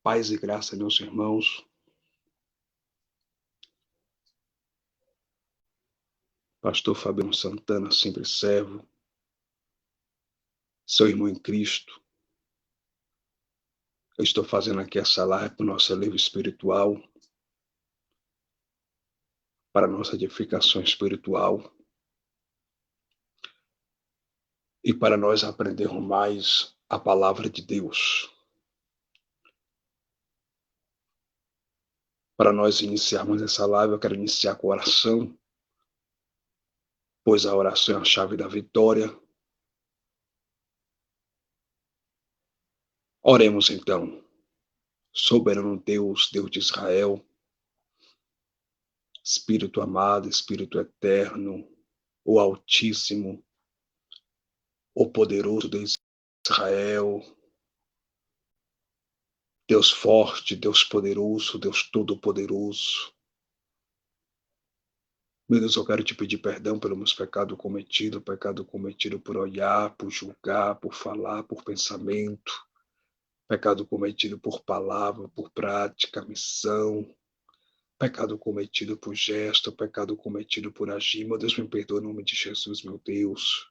Paz e graça, meus irmãos. Pastor Fabiano Santana, sempre servo. Seu irmão em Cristo. Eu estou fazendo aqui essa live para o nosso elevio espiritual, para a nossa edificação espiritual e para nós aprendermos mais a palavra de Deus. Para nós iniciarmos essa live, eu quero iniciar com oração, pois a oração é a chave da vitória. Oremos então. Soberano Deus, Deus de Israel, Espírito amado, Espírito eterno, o Altíssimo, o poderoso Deus de Israel, Deus forte, Deus poderoso, Deus todo-poderoso. Meu Deus, eu quero te pedir perdão pelos meus pecados cometidos, pecado cometido por olhar, por julgar, por falar, por pensamento, pecado cometido por palavra, por prática, missão, pecado cometido por gesto, pecado cometido por agir. Meu Deus, me perdoa em nome de Jesus, meu Deus.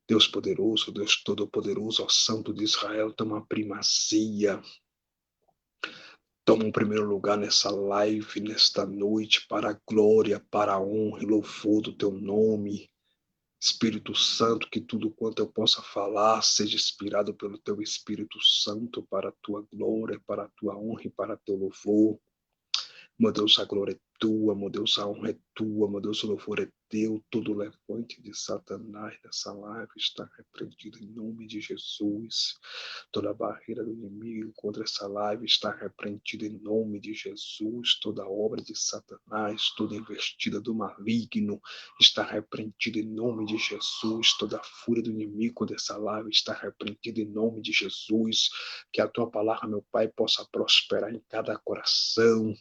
Deus poderoso, Deus todo-poderoso, ó Santo de Israel, toma primazia. Toma o primeiro lugar nessa live, nesta noite, para a glória, para a honra e louvor do teu nome. Espírito Santo, que tudo quanto eu possa falar seja inspirado pelo teu Espírito Santo para a tua glória, para a tua honra e para o teu louvor. Meu Deus, a glória é tua, meu Deus, a honra é tua, meu Deus, o louvor é teu. Todo levante de Satanás dessa live está repreendido em nome de Jesus. Toda barreira do inimigo contra essa live está repreendida em nome de Jesus. Toda obra de Satanás, toda investida do maligno está repreendida em nome de Jesus. Toda fúria do inimigo contra essa live está repreendida em nome de Jesus. Que a tua palavra, meu Pai, possa prosperar em cada coração.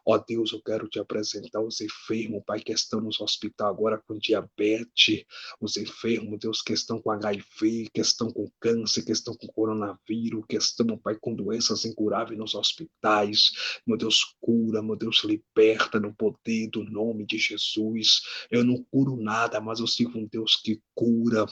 Ó Deus, eu quero te apresentar os enfermos, Pai, que estão nos hospitais agora com diabetes, os enfermos, Deus, que estão com HIV, que estão com câncer, que estão com coronavírus, que estão, meu Pai, com doenças incuráveis nos hospitais. Meu Deus, cura, meu Deus, liberta no poder do nome de Jesus. Eu não curo nada, mas eu sigo um Deus que cura.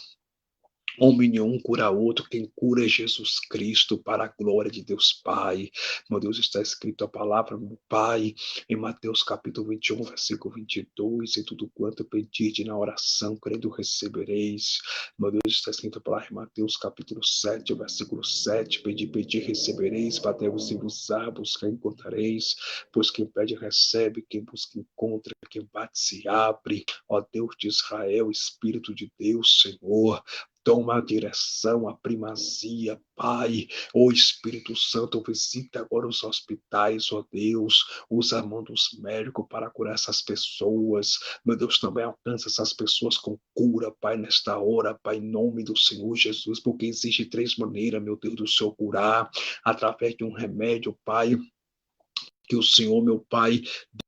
Homem nenhum cura outro, quem cura é Jesus Cristo, para a glória de Deus Pai. Meu Deus, está escrito a palavra, meu Pai, em Mateus capítulo 21, versículo 22, e tudo quanto pedirde na oração, crendo recebereis. Meu Deus, está escrito a palavra em Mateus capítulo 7, versículo 7, pedir, recebereis, batei-vos e vos buscar, encontrareis, pois quem pede recebe, quem busca encontra, quem bate se abre. Ó Deus de Israel, Espírito de Deus, Senhor, toma a direção, a primazia, Pai. Ó Espírito Santo, visita agora os hospitais, ó Deus. Usa a mão dos médicos para curar essas pessoas. Meu Deus, também alcança essas pessoas com cura, Pai, nesta hora, Pai, em nome do Senhor Jesus, porque existe 3 maneiras, meu Deus do Senhor, curar através de um remédio, Pai, que o Senhor, meu Pai,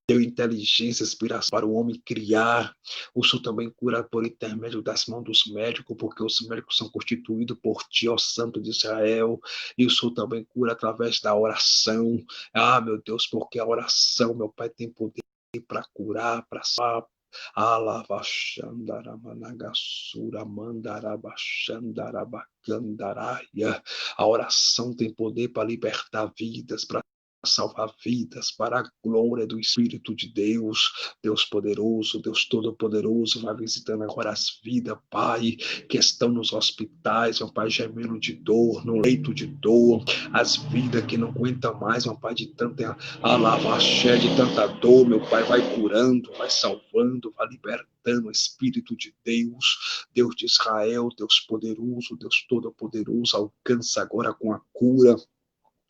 deu inteligência, inspiração para o homem criar. O Senhor também cura por intermédio das mãos dos médicos, porque os médicos são constituídos por ti, ó Santo de Israel. E o Senhor também cura através da oração. Ah, meu Deus, porque a oração, meu Pai, tem poder para curar, para salvar. Alavachandaramanagassura mandarabachandarabacandaraya. A oração tem poder para libertar vidas, para salvar vidas, para a glória do Espírito de Deus. Deus poderoso, Deus todo-poderoso, vai visitando agora as vidas, Pai, que estão nos hospitais, meu Pai, gemendo de dor, no leito de dor, as vidas que não aguentam mais, meu Pai, de tanta alavaxé, de tanta dor, meu Pai, vai curando, vai salvando, vai libertando o Espírito de Deus, Deus de Israel, Deus poderoso, Deus todo-poderoso, alcança agora com a cura,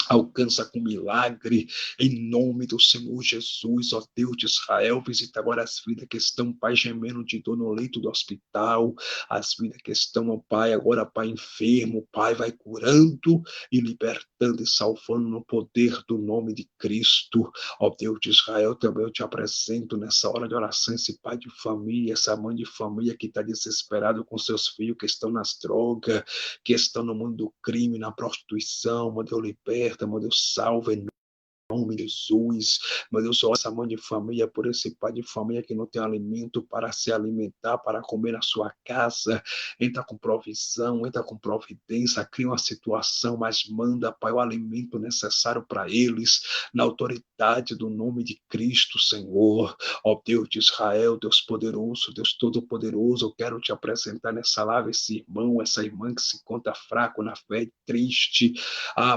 alcança com milagre, em nome do Senhor Jesus, ó Deus de Israel, visita agora as vidas que estão, Pai, gemendo de dor no leito do hospital, as vidas que estão, ó Pai, agora, Pai, enfermo, Pai, vai curando e libertando e salvando no poder do nome de Cristo, ó Deus de Israel, também eu te apresento nessa hora de oração, esse pai de família, essa mãe de família que está desesperado com seus filhos que estão nas drogas, que estão no mundo do crime, na prostituição, meu Deus, liberta, liberta, meu Deus, salva em nome de Jesus. Meu Deus, olha essa mãe de família, por esse pai de família que não tem alimento para se alimentar, para comer na sua casa. Entra com provisão, entra com providência, cria uma situação, mas manda, Pai, o alimento necessário para eles, na autoridade do nome de Cristo, Senhor. Ó Deus de Israel, Deus poderoso, Deus todo-poderoso, eu quero te apresentar nessa live esse irmão, essa irmã que se encontra fraco na fé, triste,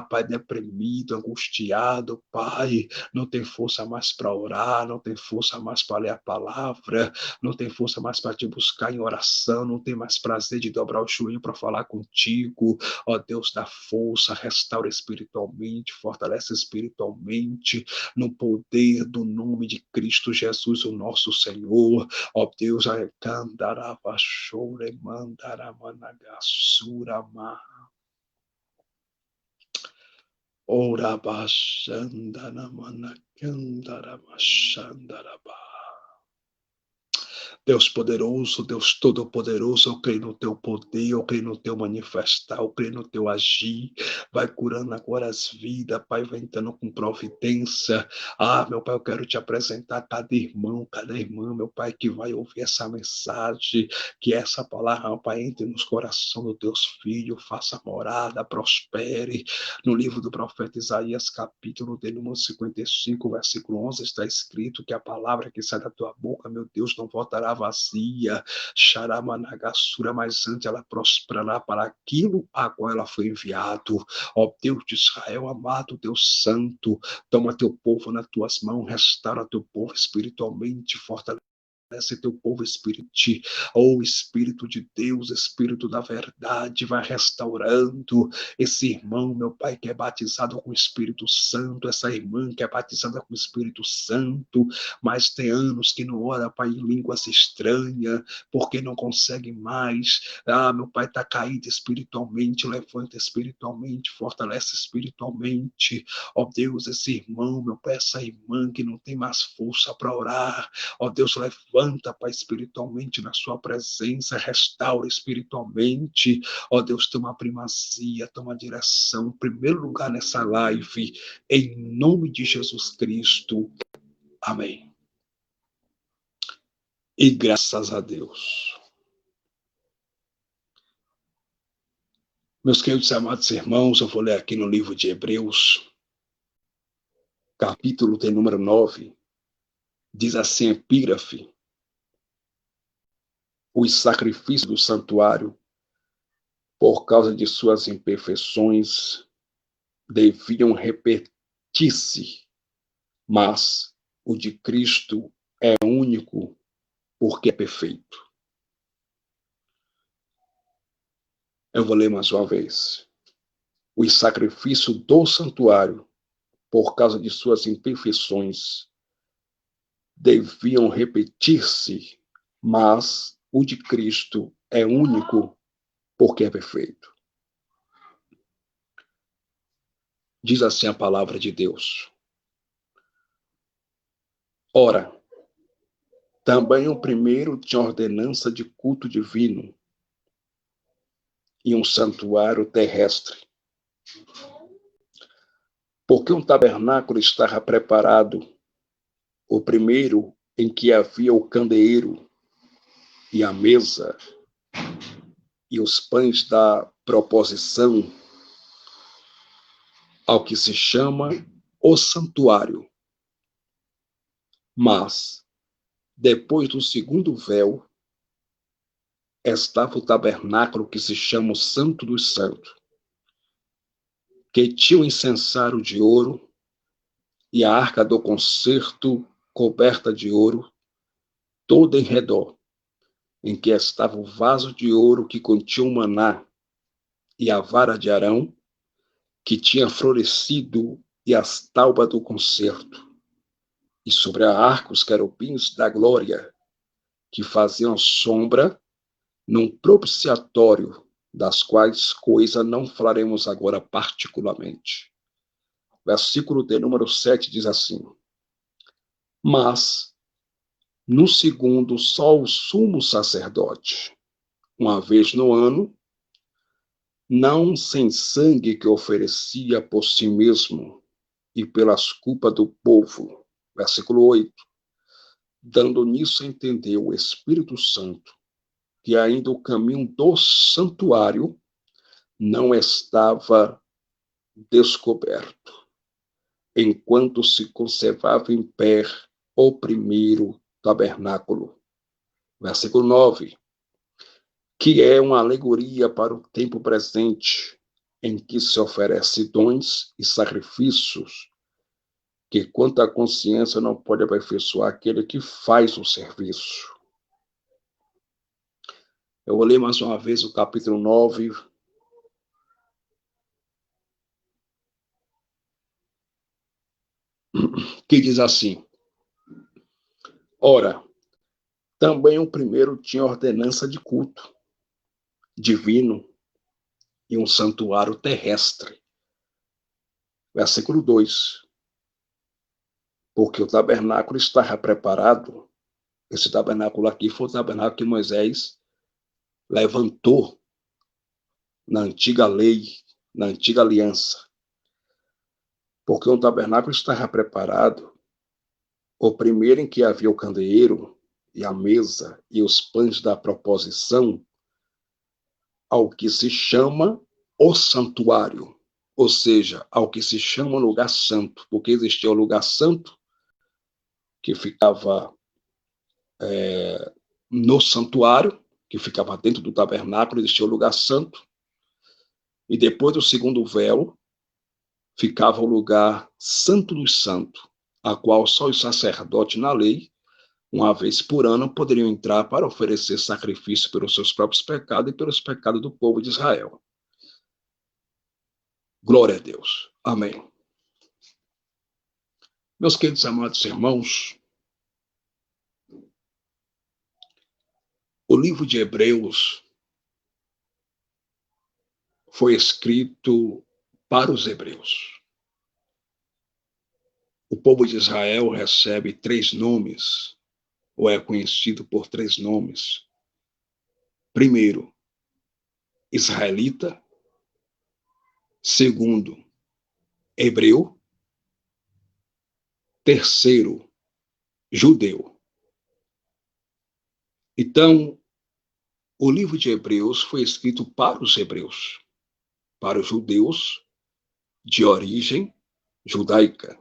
Pai, deprimido, angustiado, Pai, não tem força mais para orar, não tem força mais para ler a palavra, não tem força mais para te buscar em oração, não tem mais prazer de dobrar o joelho para falar contigo. Ó Deus, dá força, restaura espiritualmente, fortalece espiritualmente, no poder do nome de Cristo Jesus, o nosso Senhor. Ó Deus, Candarabashore Mandaramanagasurama. Ora bashandana manakandara bashandaraba. Deus poderoso, Deus todo-poderoso, eu creio no teu poder, eu creio no teu manifestar, eu creio no teu agir. Vai curando agora as vidas, Pai, vai entrando com providência. Meu Pai, eu quero te apresentar cada irmão, cada irmã, meu Pai, que vai ouvir essa mensagem, que essa palavra, meu Pai, entre nos corações dos teus filhos, faça morada, prospere. No livro do profeta Isaías, capítulo de número 55, versículo 11, está escrito que a palavra que sai da tua boca, meu Deus, não voltará vazia, Xaramanagasura, mas antes ela prosperará para aquilo a qual ela foi enviado. Ó Deus de Israel, amado Deus santo, toma teu povo nas tuas mãos, restaura teu povo espiritualmente, fortalece teu povo espírito, Espírito de Deus, Espírito da verdade, vai restaurando esse irmão, meu Pai, que é batizado com o Espírito Santo, essa irmã que é batizada com o Espírito Santo, mas tem anos que não ora, Pai, em línguas estranhas, porque não consegue mais. Meu Pai, está caído espiritualmente, levanta espiritualmente, fortalece espiritualmente. Ó Deus, esse irmão, meu Pai, essa irmã que não tem mais força para orar, ó Deus, levanta, Pai, espiritualmente na sua presença, restaura espiritualmente. Ó Deus, toma primazia, toma direção, em primeiro lugar nessa live, em nome de Jesus Cristo. Amém. E graças a Deus. Meus queridos e amados irmãos, eu vou ler aqui no livro de Hebreus, capítulo de número 9, diz assim, epígrafe: os sacrifícios do santuário, por causa de suas imperfeições, deviam repetir-se, mas o de Cristo é único, porque é perfeito. Eu vou ler mais uma vez. Os sacrifícios do santuário, por causa de suas imperfeições, deviam repetir-se, mas o de Cristo é único, porque é perfeito. Diz assim a palavra de Deus. Ora, também o primeiro tinha ordenança de culto divino e um santuário terrestre. Porque um tabernáculo estava preparado, o primeiro em que havia o candeeiro e a mesa e os pães da proposição, ao que se chama o santuário. Mas, depois do segundo véu, estava o tabernáculo que se chama o Santo dos Santos, que tinha um incensário de ouro e a arca do concerto coberta de ouro, toda em redor, em que estava o vaso de ouro que continha o maná e a vara de Arão, que tinha florescido, e as taubas do concerto. E sobre a arca os querubins da glória, que faziam sombra num propiciatório, das quais coisa não falaremos agora particularmente. Versículo de número 7 diz assim: mas, no segundo, só o sumo sacerdote, uma vez no ano, não sem sangue que oferecia por si mesmo e pelas culpas do povo. Versículo 8. Dando nisso a entender o Espírito Santo que ainda o caminho do santuário não estava descoberto, enquanto se conservava em pé o primeiro tabernáculo. Versículo 9. Que é uma alegoria para o tempo presente, em que se oferece dons e sacrifícios, que quanto à consciência não pode aperfeiçoar aquele que faz o serviço. Eu vou ler mais uma vez o capítulo 9, que diz assim: Ora, também o primeiro tinha ordenança de culto divino e um santuário terrestre. Versículo 2. Porque o tabernáculo estava preparado. Esse tabernáculo aqui foi o tabernáculo que Moisés levantou na antiga lei, na antiga aliança. Porque o tabernáculo estava preparado, o primeiro em que havia o candeeiro e a mesa e os pães da proposição, ao que se chama o santuário, ou seja, ao que se chama lugar santo, porque existia o lugar santo que ficava no santuário, que ficava dentro do tabernáculo, existia o lugar santo, e depois do segundo véu ficava o lugar santo dos santos, a qual só os sacerdotes na lei, uma vez por ano, poderiam entrar para oferecer sacrifício pelos seus próprios pecados e pelos pecados do povo de Israel. Glória a Deus. Amém. Meus queridos amados irmãos, o livro de Hebreus foi escrito para os hebreus. O povo de Israel recebe 3 nomes, ou é conhecido por 3 nomes. Primeiro, israelita. Segundo, hebreu. Terceiro, judeu. Então, o livro de Hebreus foi escrito para os hebreus, para os judeus de origem judaica.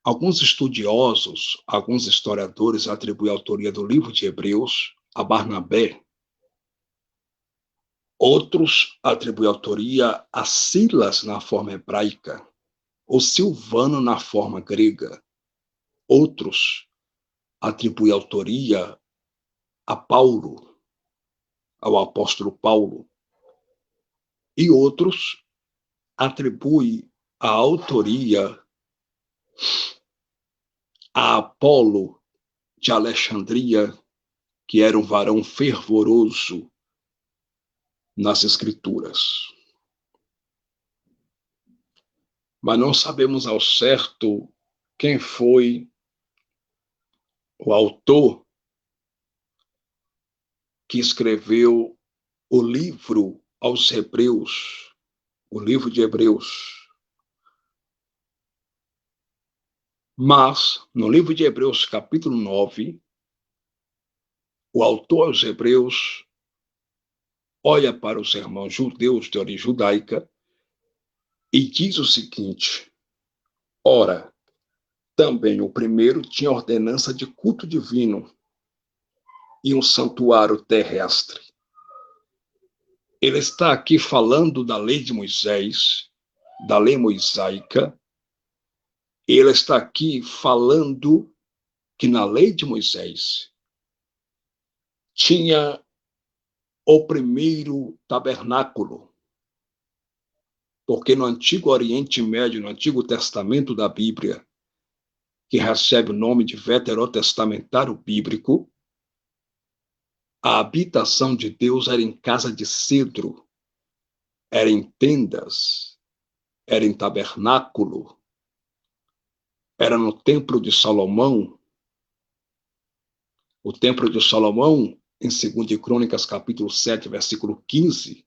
Alguns estudiosos, alguns historiadores atribuem a autoria do livro de Hebreus a Barnabé. Outros atribuem a autoria a Silas na forma hebraica, ou Silvano na forma grega. Outros atribuem a autoria a Paulo, ao apóstolo Paulo. E outros atribuem a autoria a Apolo de Alexandria, que era um varão fervoroso nas Escrituras. Mas não sabemos ao certo quem foi o autor que escreveu o livro aos Hebreus, o livro de Hebreus. Mas, no livro de Hebreus, capítulo 9, o autor aos Hebreus olha para os irmãos judeus de origem judaica e diz o seguinte: ora, também o primeiro tinha ordenança de culto divino e um santuário terrestre. Ele está aqui falando da lei de Moisés, da lei mosaica. Ele está aqui falando que na lei de Moisés tinha o primeiro tabernáculo, porque no Antigo Oriente Médio, no Antigo Testamento da Bíblia, que recebe o nome de Veterotestamentário Bíblico, a habitação de Deus era em casa de cedro, era em tendas, era em tabernáculo, era no Templo de Salomão. O Templo de Salomão, em 2 Crônicas, capítulo 7, versículo 15,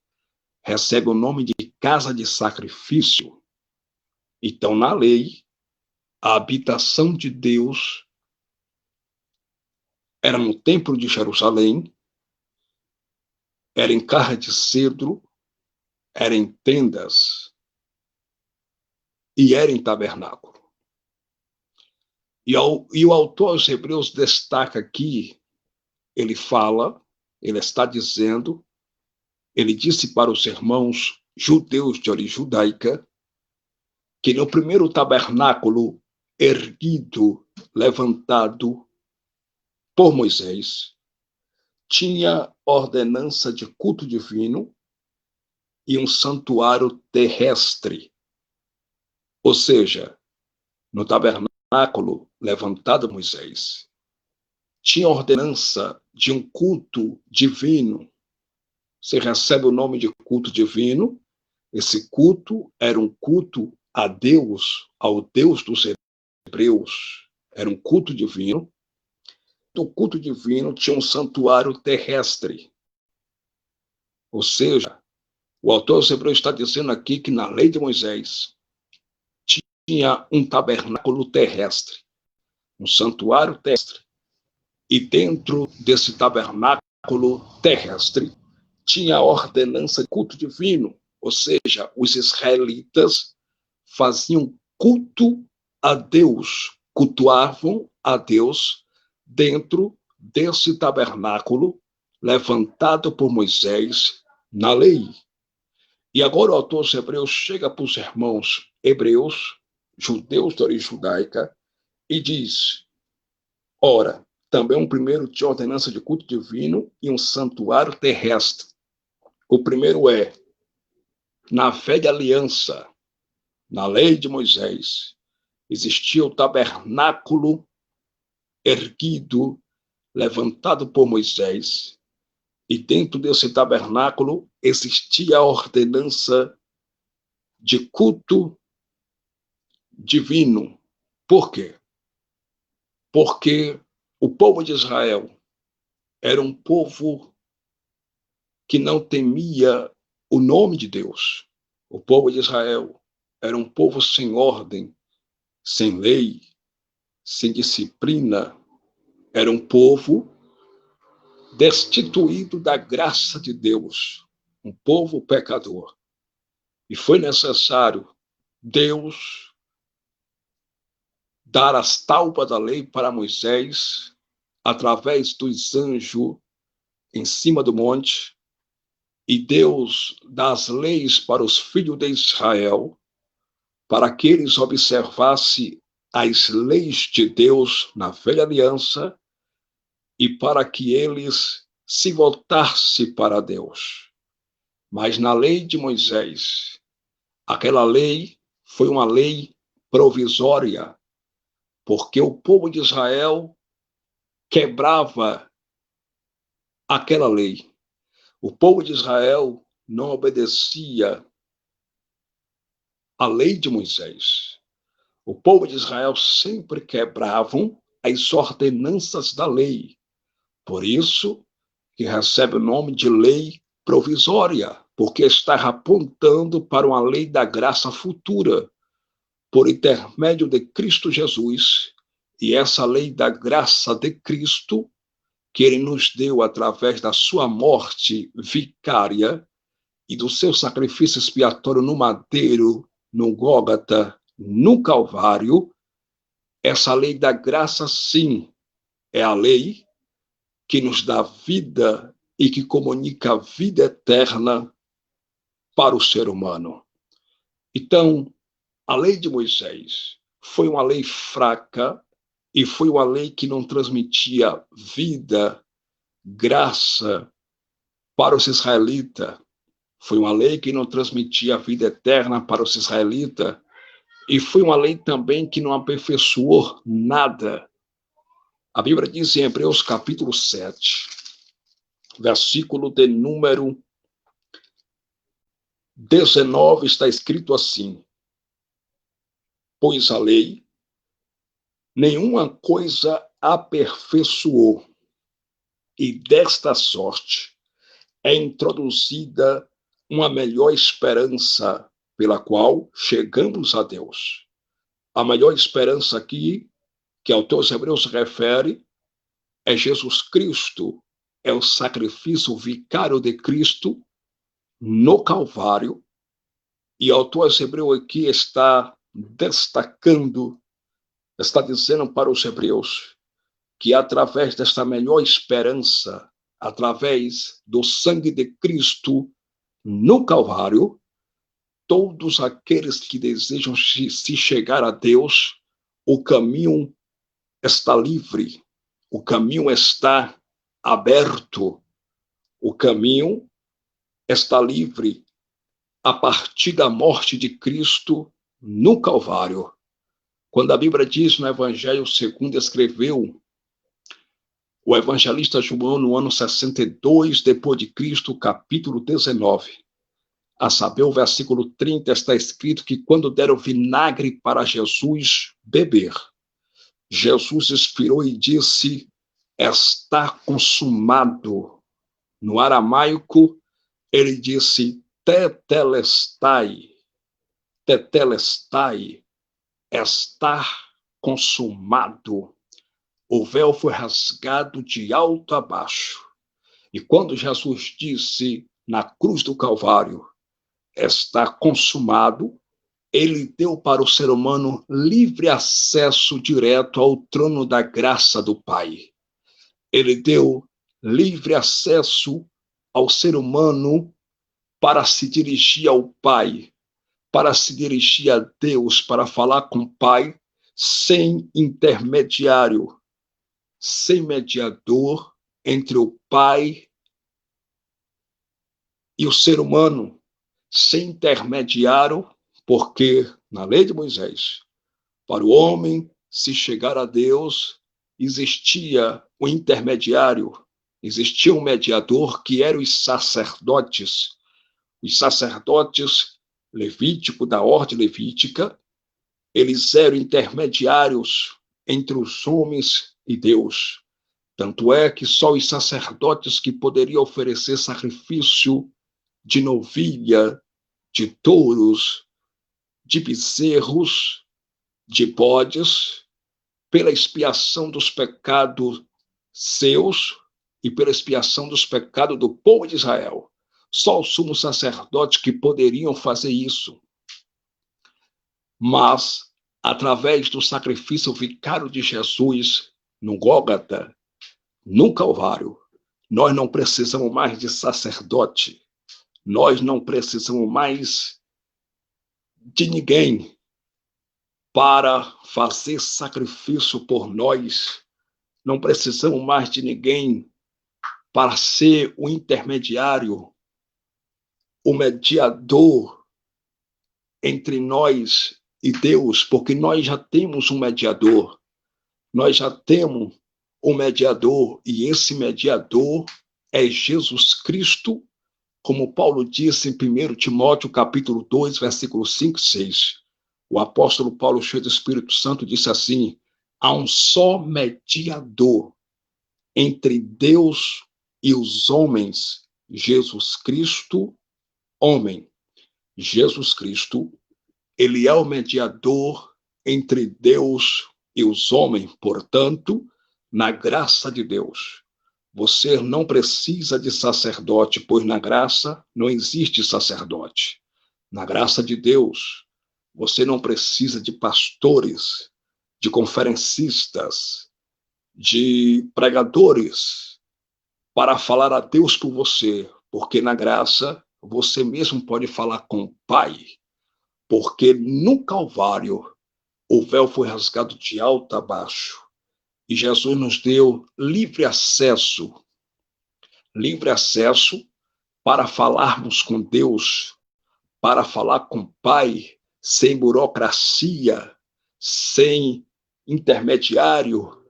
recebe o nome de casa de sacrifício. Então, na lei, a habitação de Deus era no templo de Jerusalém, era em carra de cedro, era em tendas e era em tabernáculo. E o autor aos Hebreus destaca aqui, ele está dizendo, ele disse para os irmãos judeus de origem judaica, que no primeiro tabernáculo erguido, levantado por Moisés, tinha ordenança de culto divino e um santuário terrestre. Ou seja, no tabernáculo levantado por Moisés, tinha ordenança de um culto divino. Você recebe o nome de culto divino. Esse culto era um culto a Deus, ao Deus dos hebreus. Era um culto divino. O culto divino tinha um santuário terrestre. Ou seja, o autor aos Hebreus está dizendo aqui que na lei de Moisés tinha um tabernáculo terrestre, um santuário terrestre. E dentro desse tabernáculo terrestre tinha a ordenança de culto divino, ou seja, os israelitas faziam culto a Deus, cultuavam a Deus dentro desse tabernáculo levantado por Moisés na lei. E agora o autor dos Hebreus chega para os irmãos hebreus, judeus de origem judaica, e diz: ora, também um primeiro tinha ordenança de culto divino e um santuário terrestre. O primeiro é, na velha aliança, na lei de Moisés, existia o tabernáculo erguido, levantado por Moisés, e dentro desse tabernáculo existia a ordenança de culto divino. Por quê? Porque o povo de Israel era um povo que não temia o nome de Deus. O povo de Israel era um povo sem ordem, sem lei, sem disciplina. Era um povo destituído da graça de Deus, um povo pecador. E foi necessário Deus dar as tábuas da lei para Moisés, através dos anjos em cima do monte, e Deus dá as leis para os filhos de Israel, para que eles observassem as leis de Deus na velha aliança e para que eles se voltassem para Deus. Mas na lei de Moisés, aquela lei foi uma lei provisória, porque o povo de Israel quebrava aquela lei. O povo de Israel não obedecia à lei de Moisés. O povo de Israel sempre quebravam as ordenanças da lei. Por isso que recebe o nome de lei provisória, porque está apontando para uma lei da graça futura, por intermédio de Cristo Jesus. E essa lei da graça de Cristo, que ele nos deu através da sua morte vicária e do seu sacrifício expiatório no madeiro, no Gólgota, no Calvário, essa lei da graça, sim, é a lei que nos dá vida e que comunica a vida eterna para o ser humano. Então, a lei de Moisés foi uma lei fraca e foi uma lei que não transmitia vida, graça para os israelitas. Foi uma lei que não transmitia a vida eterna para os israelitas. E foi uma lei também que não aperfeiçoou nada. A Bíblia diz em Hebreus capítulo 7, versículo de número 19, está escrito assim: pois a lei nenhuma coisa aperfeiçoou, e desta sorte é introduzida uma melhor esperança pela qual chegamos a Deus. A melhor esperança aqui, que o autor aos Hebreus se refere, é Jesus Cristo, é o sacrifício vicário de Cristo no Calvário. E o autor aos Hebreus aqui está destacando, está dizendo para os hebreus que através desta melhor esperança, através do sangue de Cristo no Calvário, todos aqueles que desejam se chegar a Deus, o caminho está livre, o caminho está aberto, o caminho está livre a partir da morte de Cristo no Calvário. Quando a Bíblia diz no Evangelho segundo escreveu o evangelista João no ano 62 depois de Cristo, capítulo 19, a saber, o versículo 30, está escrito que quando deram vinagre para Jesus beber, Jesus expirou e disse, está consumado. No aramaico, ele disse, tetelestai, tetelestai, está consumado. O véu foi rasgado de alto a baixo. E quando Jesus disse na cruz do Calvário, está consumado, ele deu para o ser humano livre acesso direto ao trono da graça do Pai. Ele deu livre acesso ao ser humano para se dirigir ao Pai, para se dirigir a Deus, para falar com o Pai, sem intermediário, sem mediador entre o Pai e o ser humano, sem intermediário, porque na lei de Moisés, para o homem se chegar a Deus, existia um intermediário, existia um mediador que eram os sacerdotes levíticos da ordem levítica, eles eram intermediários entre os homens e Deus. Tanto é que só os sacerdotes que poderiam oferecer sacrifício de novilha, de touros, de bezerros, de bodes, pela expiação dos pecados seus e pela expiação dos pecados do povo de Israel. Só os sumos sacerdotes que poderiam fazer isso. Mas, através do sacrifício vicário de Jesus no Gólgota, no Calvário, nós não precisamos mais de sacerdote, nós não precisamos mais de ninguém para fazer sacrifício por nós, não precisamos mais de ninguém para ser o intermediário, o mediador entre nós e Deus, porque nós já temos um mediador, nós já temos um mediador, e esse mediador é Jesus Cristo, como Paulo disse em 1 Timóteo, capítulo 2, versículos 5 e 6. O apóstolo Paulo, cheio do Espírito Santo, disse assim, há um só mediador entre Deus e os homens, Jesus Cristo, homem. Jesus Cristo, ele é o mediador entre Deus e os homens, portanto, na graça de Deus. Você não precisa de sacerdote, pois na graça não existe sacerdote. Na graça de Deus, você não precisa de pastores, de conferencistas, de pregadores para falar a Deus por você, porque na graça você mesmo pode falar com o Pai, porque no Calvário o véu foi rasgado de alto a baixo e Jesus nos deu livre acesso para falarmos com Deus, para falar com o Pai, sem burocracia, sem intermediário,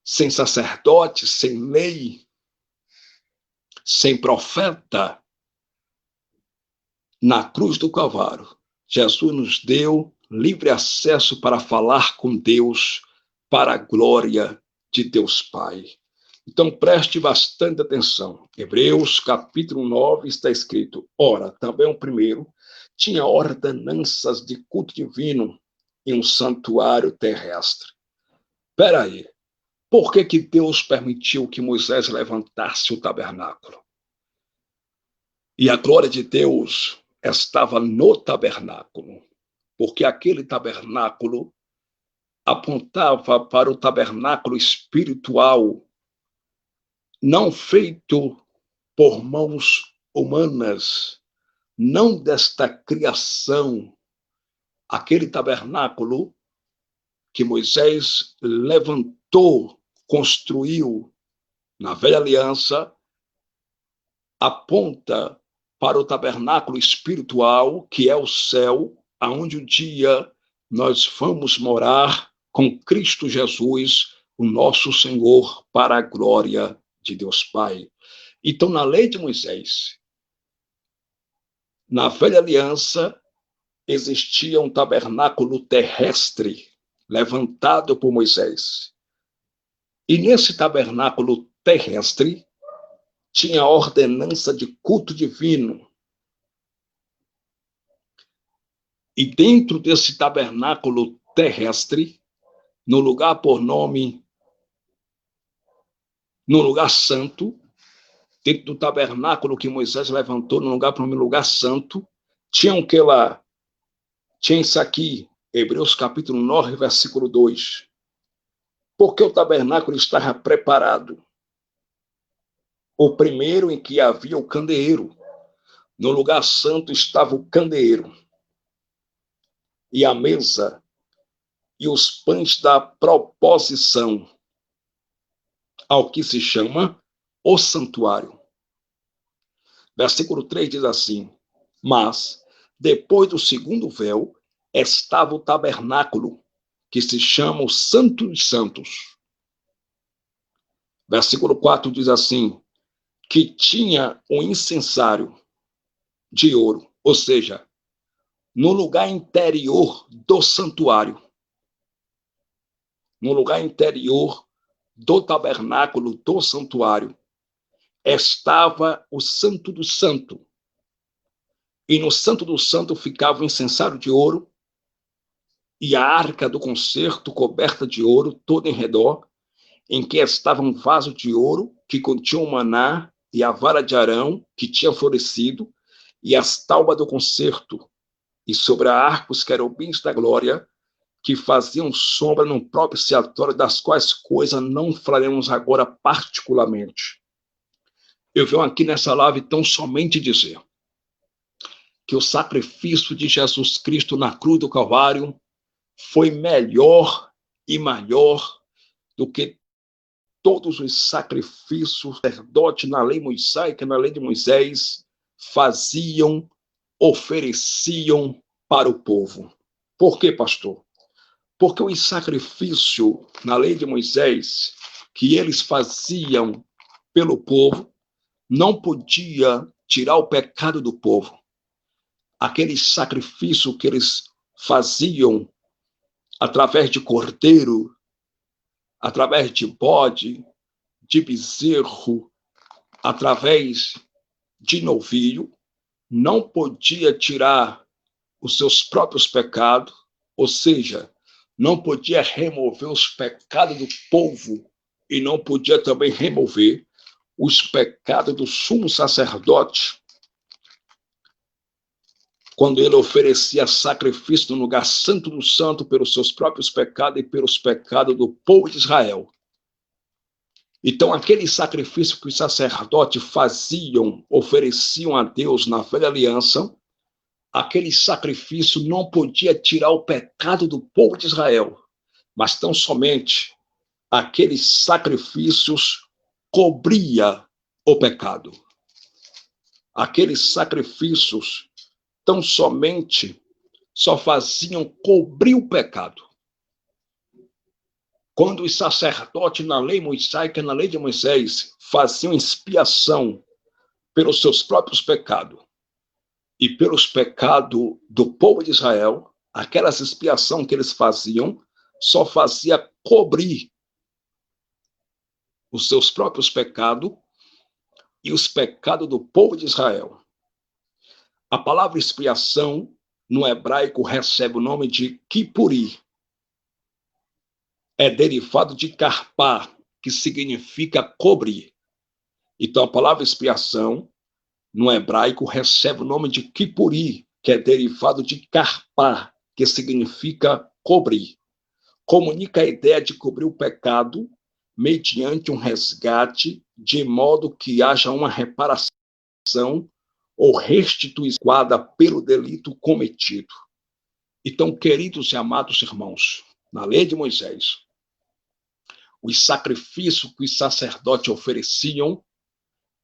sem sacerdote, sem lei, sem profeta. Na cruz do Calvário, Jesus nos deu livre acesso para falar com Deus, para a glória de Deus Pai. Então, preste bastante atenção. Hebreus, capítulo 9, está escrito: ora, também o primeiro tinha ordenanças de culto divino em um santuário terrestre. Espera aí, por que Deus permitiu que Moisés levantasse o tabernáculo? E a glória de Deus estava no tabernáculo, porque aquele tabernáculo apontava para o tabernáculo espiritual, não feito por mãos humanas, não desta criação. Aquele tabernáculo que Moisés levantou, construiu na velha aliança, aponta para o tabernáculo espiritual, que é o céu, aonde um dia nós vamos morar com Cristo Jesus, o nosso Senhor, para a glória de Deus Pai. Então, na lei de Moisés, na velha aliança, existia um tabernáculo terrestre levantado por Moisés. E nesse tabernáculo terrestre tinha a ordenança de culto divino. E dentro desse tabernáculo terrestre, no lugar por nome, no lugar santo, dentro do tabernáculo que Moisés levantou, no lugar por nome lugar santo, tinha o que lá? Tinha isso aqui, Hebreus capítulo 9, versículo 2. Porque o tabernáculo estava preparado. O primeiro em que havia o candeeiro. No lugar santo estava o candeeiro. E a mesa e os pães da proposição, ao que se chama o santuário. Versículo 3 diz assim: mas, depois do segundo véu, estava o tabernáculo, que se chama o Santo dos Santos. Versículo 4 diz assim: que tinha um incensário de ouro, ou seja, no lugar interior do santuário, no lugar interior do tabernáculo do santuário, estava o Santo do Santo. E no Santo do Santo ficava o incensário de ouro e a arca do concerto coberta de ouro toda em redor, em que estava um vaso de ouro que continha o maná e a vara de Arão que tinha florescido e as taubas do concerto, e sobre a arca os querubins da glória que faziam sombra no próprio propiciatório, das quais coisas não falaremos agora particularmente. Eu venho aqui nessa live tão somente dizer que o sacrifício de Jesus Cristo na cruz do Calvário foi melhor e maior do que todos os sacrifícios sacerdote na lei mosaica, na lei de Moisés, faziam, ofereciam para o povo. Por quê, pastor? Porque o sacrifício na lei de Moisés que eles faziam pelo povo não podia tirar o pecado do povo. Aquele sacrifício que eles faziam através de cordeiro, através de bode, de bezerro, através de novilho, não podia tirar os seus próprios pecados, ou seja, não podia remover os pecados do povo e não podia também remover os pecados do sumo sacerdote, quando ele oferecia sacrifício no lugar santo do santo pelos seus próprios pecados e pelos pecados do povo de Israel. Então, aquele sacrifício que os sacerdotes faziam, ofereciam a Deus na velha aliança, aquele sacrifício não podia tirar o pecado do povo de Israel, mas tão somente aqueles sacrifícios cobria o pecado. Aqueles sacrifícios tão somente só faziam cobrir o pecado. Quando os sacerdotes na lei mosaica, na lei de Moisés, faziam expiação pelos seus próprios pecados e pelos pecados do povo de Israel, aquelas expiação que eles faziam só fazia cobrir os seus próprios pecados e os pecados do povo de Israel. A palavra expiação, no hebraico, recebe o nome de Kipuri. É derivado de karpá, que significa cobrir. Então, a palavra expiação, no hebraico, recebe o nome de Kipuri, que é derivado de karpá, que significa cobrir. Comunica a ideia de cobrir o pecado mediante um resgate, de modo que haja uma reparação ou restituição pelo delito cometido. Então, queridos e amados irmãos, na lei de Moisés, os sacrifícios que os sacerdotes ofereciam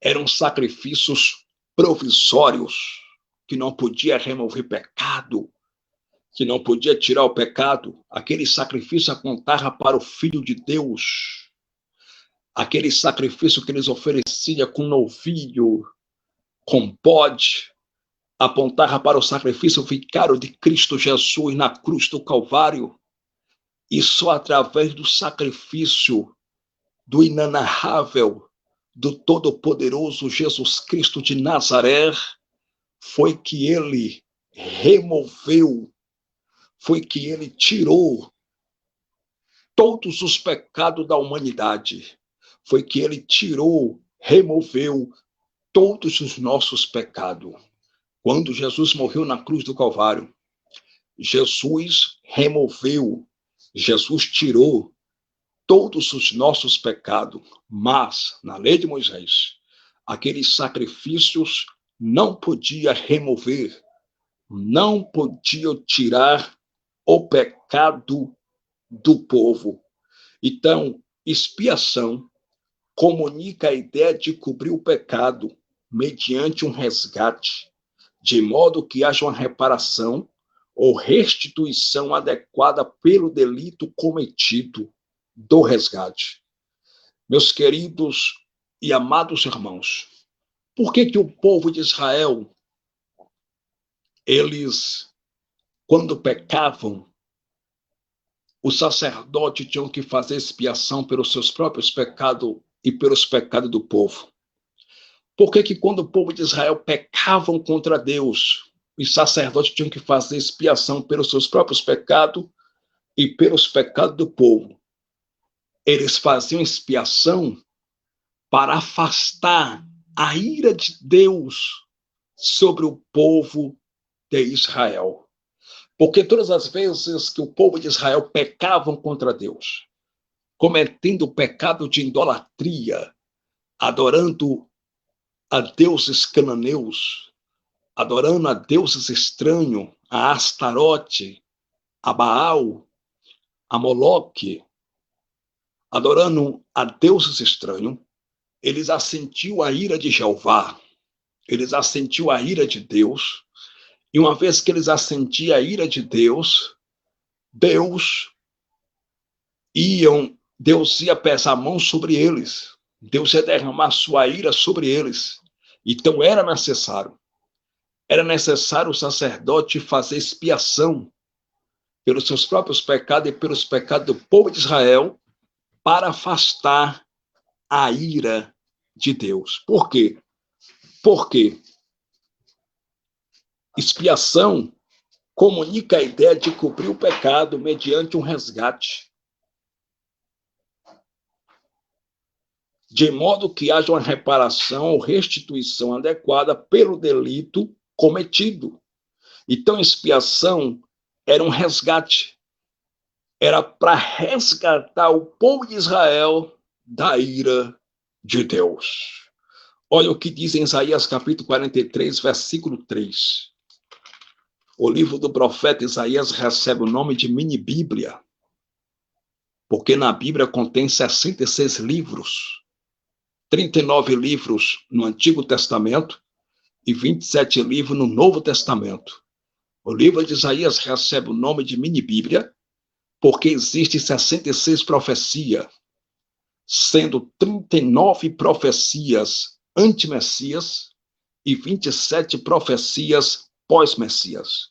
eram sacrifícios provisórios, que não podia remover pecado, que não podia tirar o pecado. Aquele sacrifício apontava para o Filho de Deus. Aquele sacrifício que eles ofereciam com novilho, com bode, apontava para o sacrifício vicário de Cristo Jesus na cruz do Calvário. E só através do sacrifício do inenarrável, do Todo-Poderoso Jesus Cristo de Nazaré, foi que ele removeu, foi que ele tirou todos os pecados da humanidade. Foi que ele tirou, removeu todos os nossos pecados. Quando Jesus morreu na cruz do Calvário, Jesus removeu, Jesus tirou todos os nossos pecados, mas, na lei de Moisés, aqueles sacrifícios não podiam remover, não podiam tirar o pecado do povo. Então, expiação comunica a ideia de cobrir o pecado mediante um resgate, de modo que haja uma reparação ou restituição adequada pelo delito cometido do resgate. Meus queridos e amados irmãos, por que o povo de Israel, eles, quando pecavam, os sacerdotes tinham que fazer expiação pelos seus próprios pecados e pelos pecados do povo? Por que quando o povo de Israel pecavam contra Deus, os sacerdotes tinham que fazer expiação pelos seus próprios pecados e pelos pecados do povo? Eles faziam expiação para afastar a ira de Deus sobre o povo de Israel. Porque todas as vezes que o povo de Israel pecavam contra Deus, cometendo o pecado de idolatria, adorando a deuses cananeus, adorando a deuses estranhos, a Astarote, a Baal, a Moloque, adorando a deuses estranhos, eles assentiam a ira de Jeová, eles assentiam a ira de Deus, e uma vez que eles assentiam a ira de Deus, Deus ia pesar a mão sobre eles, Deus ia derramar sua ira sobre eles. Então era necessário o sacerdote fazer expiação pelos seus próprios pecados e pelos pecados do povo de Israel para afastar a ira de Deus. Por quê? Porque expiação comunica a ideia de cobrir o pecado mediante um resgate, de modo que haja uma reparação ou restituição adequada pelo delito cometido. Então, expiação era um resgate, era para resgatar o povo de Israel da ira de Deus. Olha o que diz em Isaías capítulo 43, versículo 3. O livro do profeta Isaías recebe o nome de mini-bíblia, porque na Bíblia contém 66 livros, 39 livros no Antigo Testamento e 27 livros no Novo Testamento. O livro de Isaías recebe o nome de mini-bíblia, porque existem 66 profecias, sendo 39 profecias anti-Messias e 27 profecias pós-Messias.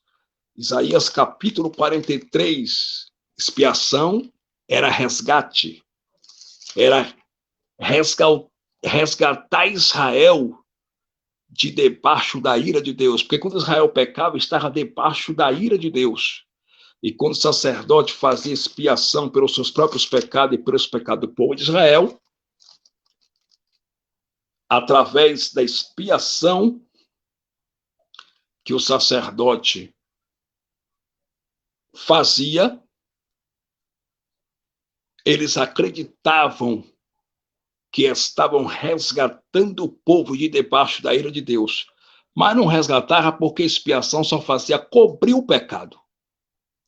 Isaías capítulo 43, expiação era resgate, era resgatar Israel de debaixo da ira de Deus, porque quando Israel pecava, estava debaixo da ira de Deus. E quando o sacerdote fazia expiação pelos seus próprios pecados e pelos pecados do povo de Israel, através da expiação que o sacerdote fazia, eles acreditavam que estavam resgatando o povo de debaixo da ira de Deus. Mas não resgatava porque a expiação só fazia cobrir o pecado.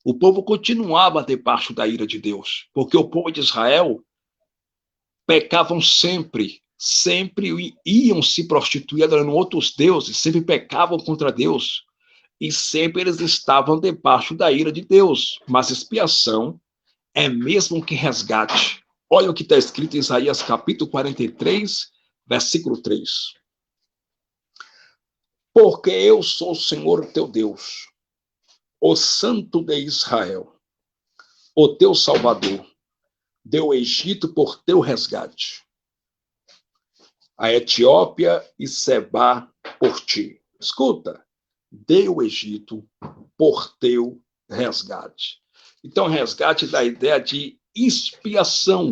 O povo continuava debaixo da ira de Deus, porque o povo de Israel pecavam sempre iam se prostituir adorando outros deuses, sempre pecavam contra Deus, e sempre eles estavam debaixo da ira de Deus. Mas expiação é mesmo que resgate. Olha o que está escrito em Isaías capítulo 43, versículo 3. Porque eu sou o Senhor teu Deus, o Santo de Israel, o teu Salvador, deu o Egito por teu resgate, a Etiópia e Sebá por ti. Escuta, deu o Egito por teu resgate. Então, resgate dá a ideia de expiação.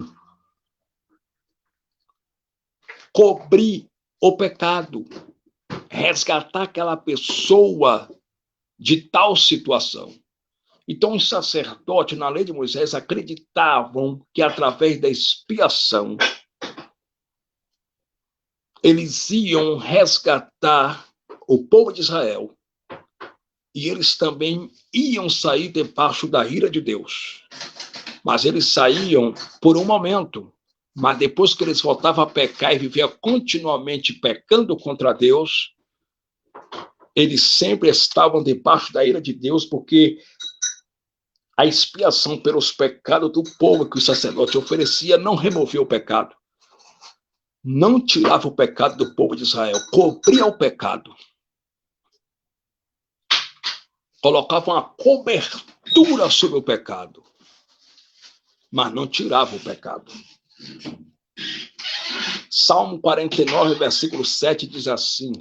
Cobrir o pecado. Resgatar aquela pessoa de tal situação. Então, os sacerdotes, na lei de Moisés, acreditavam que através da expiação, eles iam resgatar o povo de Israel e eles também iam sair debaixo da ira de Deus. Mas eles saíam por um momento, mas depois que eles voltavam a pecar e viviam continuamente pecando contra Deus, eles sempre estavam debaixo da ira de Deus, porque a expiação pelos pecados do povo que o sacerdote oferecia não removia o pecado. Não tirava o pecado do povo de Israel, cobria o pecado. Colocava uma cobertura sobre o pecado, mas não tirava o pecado. Salmo 49, versículo 7 diz assim: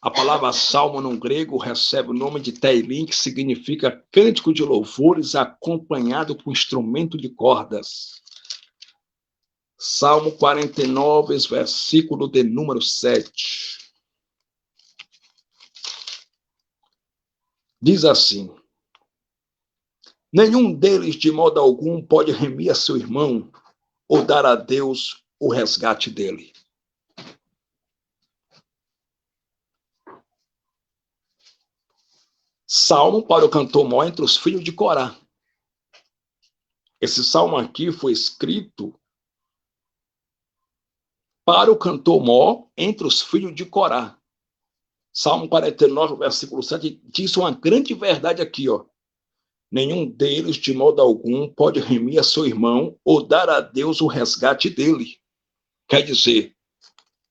a palavra salmo no grego recebe o nome de Teilim, que significa cântico de louvores acompanhado com instrumento de cordas. Salmo 49, versículo de número 7. Diz assim: nenhum deles de modo algum pode remir a seu irmão ou dar a Deus o resgate dele. Salmo para o cantor mó entre os filhos de Corá. Esse salmo aqui foi escrito para o cantor mó entre os filhos de Corá. Salmo 49, versículo 7, diz uma grande verdade aqui, ó. Nenhum deles, de modo algum, pode remir a seu irmão ou dar a Deus o resgate dele. Quer dizer,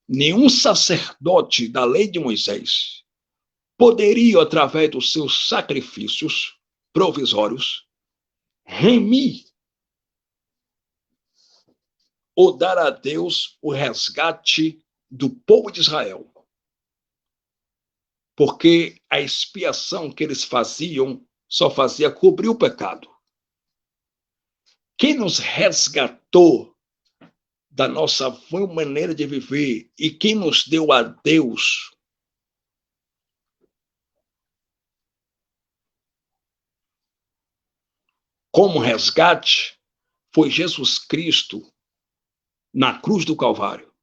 nenhum sacerdote da lei de Moisés poderia, através dos seus sacrifícios provisórios, remir ou dar a Deus o resgate do povo de Israel. Porque a expiação que eles faziam só fazia cobrir o pecado. Quem nos resgatou da nossa vã maneira de viver e quem nos deu a Deus como resgate foi Jesus Cristo na cruz do Calvário.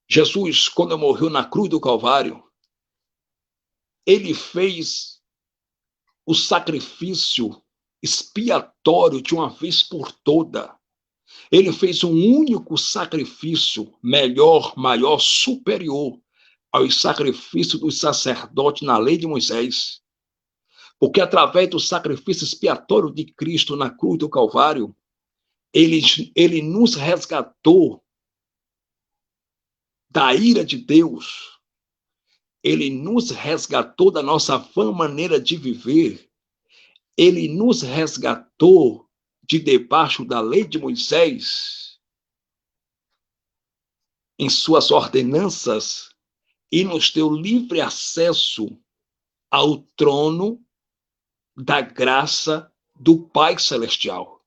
Jesus, quando morreu na cruz do Calvário, ele fez o sacrifício expiatório de uma vez por toda. Ele fez um único sacrifício, melhor, maior, superior aos sacrifícios dos sacerdotes na lei de Moisés. Porque através do sacrifício expiatório de Cristo na cruz do Calvário, ele nos resgatou da ira de Deus. Ele nos resgatou da nossa vã maneira de viver. Ele nos resgatou de debaixo da lei de Moisés, em suas ordenanças, e nos deu livre acesso ao trono da graça do Pai Celestial.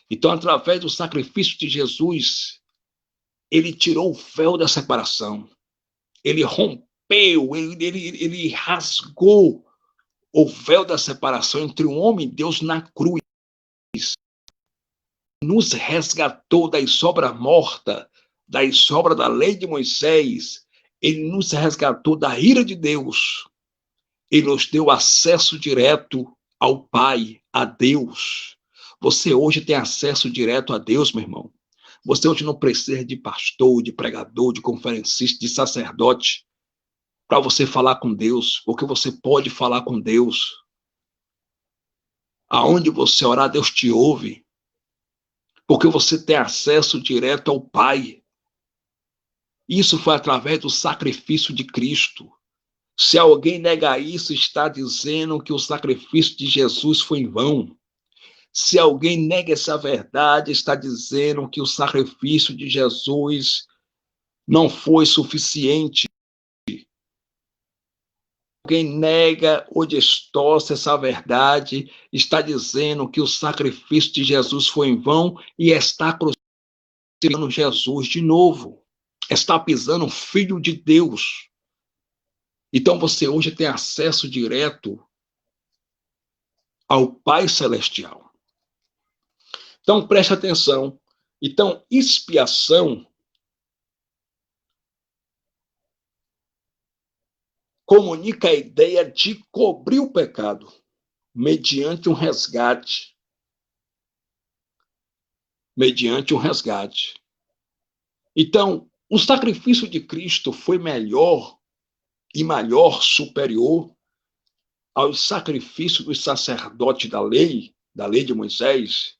Então, através do sacrifício de Jesus, ele tirou o véu da separação. Ele rompeu, ele rasgou o véu da separação entre o homem e Deus na cruz. Nos resgatou das obras mortas, das obras da lei de Moisés. Ele nos resgatou da ira de Deus. Ele nos deu acesso direto ao Pai, a Deus. Você hoje tem acesso direto a Deus, meu irmão. Você hoje não precisa de pastor, de pregador, de conferencista, de sacerdote para você falar com Deus, porque você pode falar com Deus. Aonde você orar, Deus te ouve, porque você tem acesso direto ao Pai. Isso foi através do sacrifício de Cristo. Se alguém negar isso, está dizendo que o sacrifício de Jesus foi em vão. Se alguém nega essa verdade, está dizendo que o sacrifício de Jesus não foi suficiente. Alguém nega ou distorce essa verdade, está dizendo que o sacrifício de Jesus foi em vão e está crucificando Jesus de novo. Está pisando o Filho de Deus. Então você hoje tem acesso direto ao Pai Celestial. Então, preste atenção. Então, expiação comunica a ideia de cobrir o pecado mediante um resgate. Mediante um resgate. Então, o sacrifício de Cristo foi melhor e maior, superior ao sacrifício dos sacerdotes da lei de Moisés,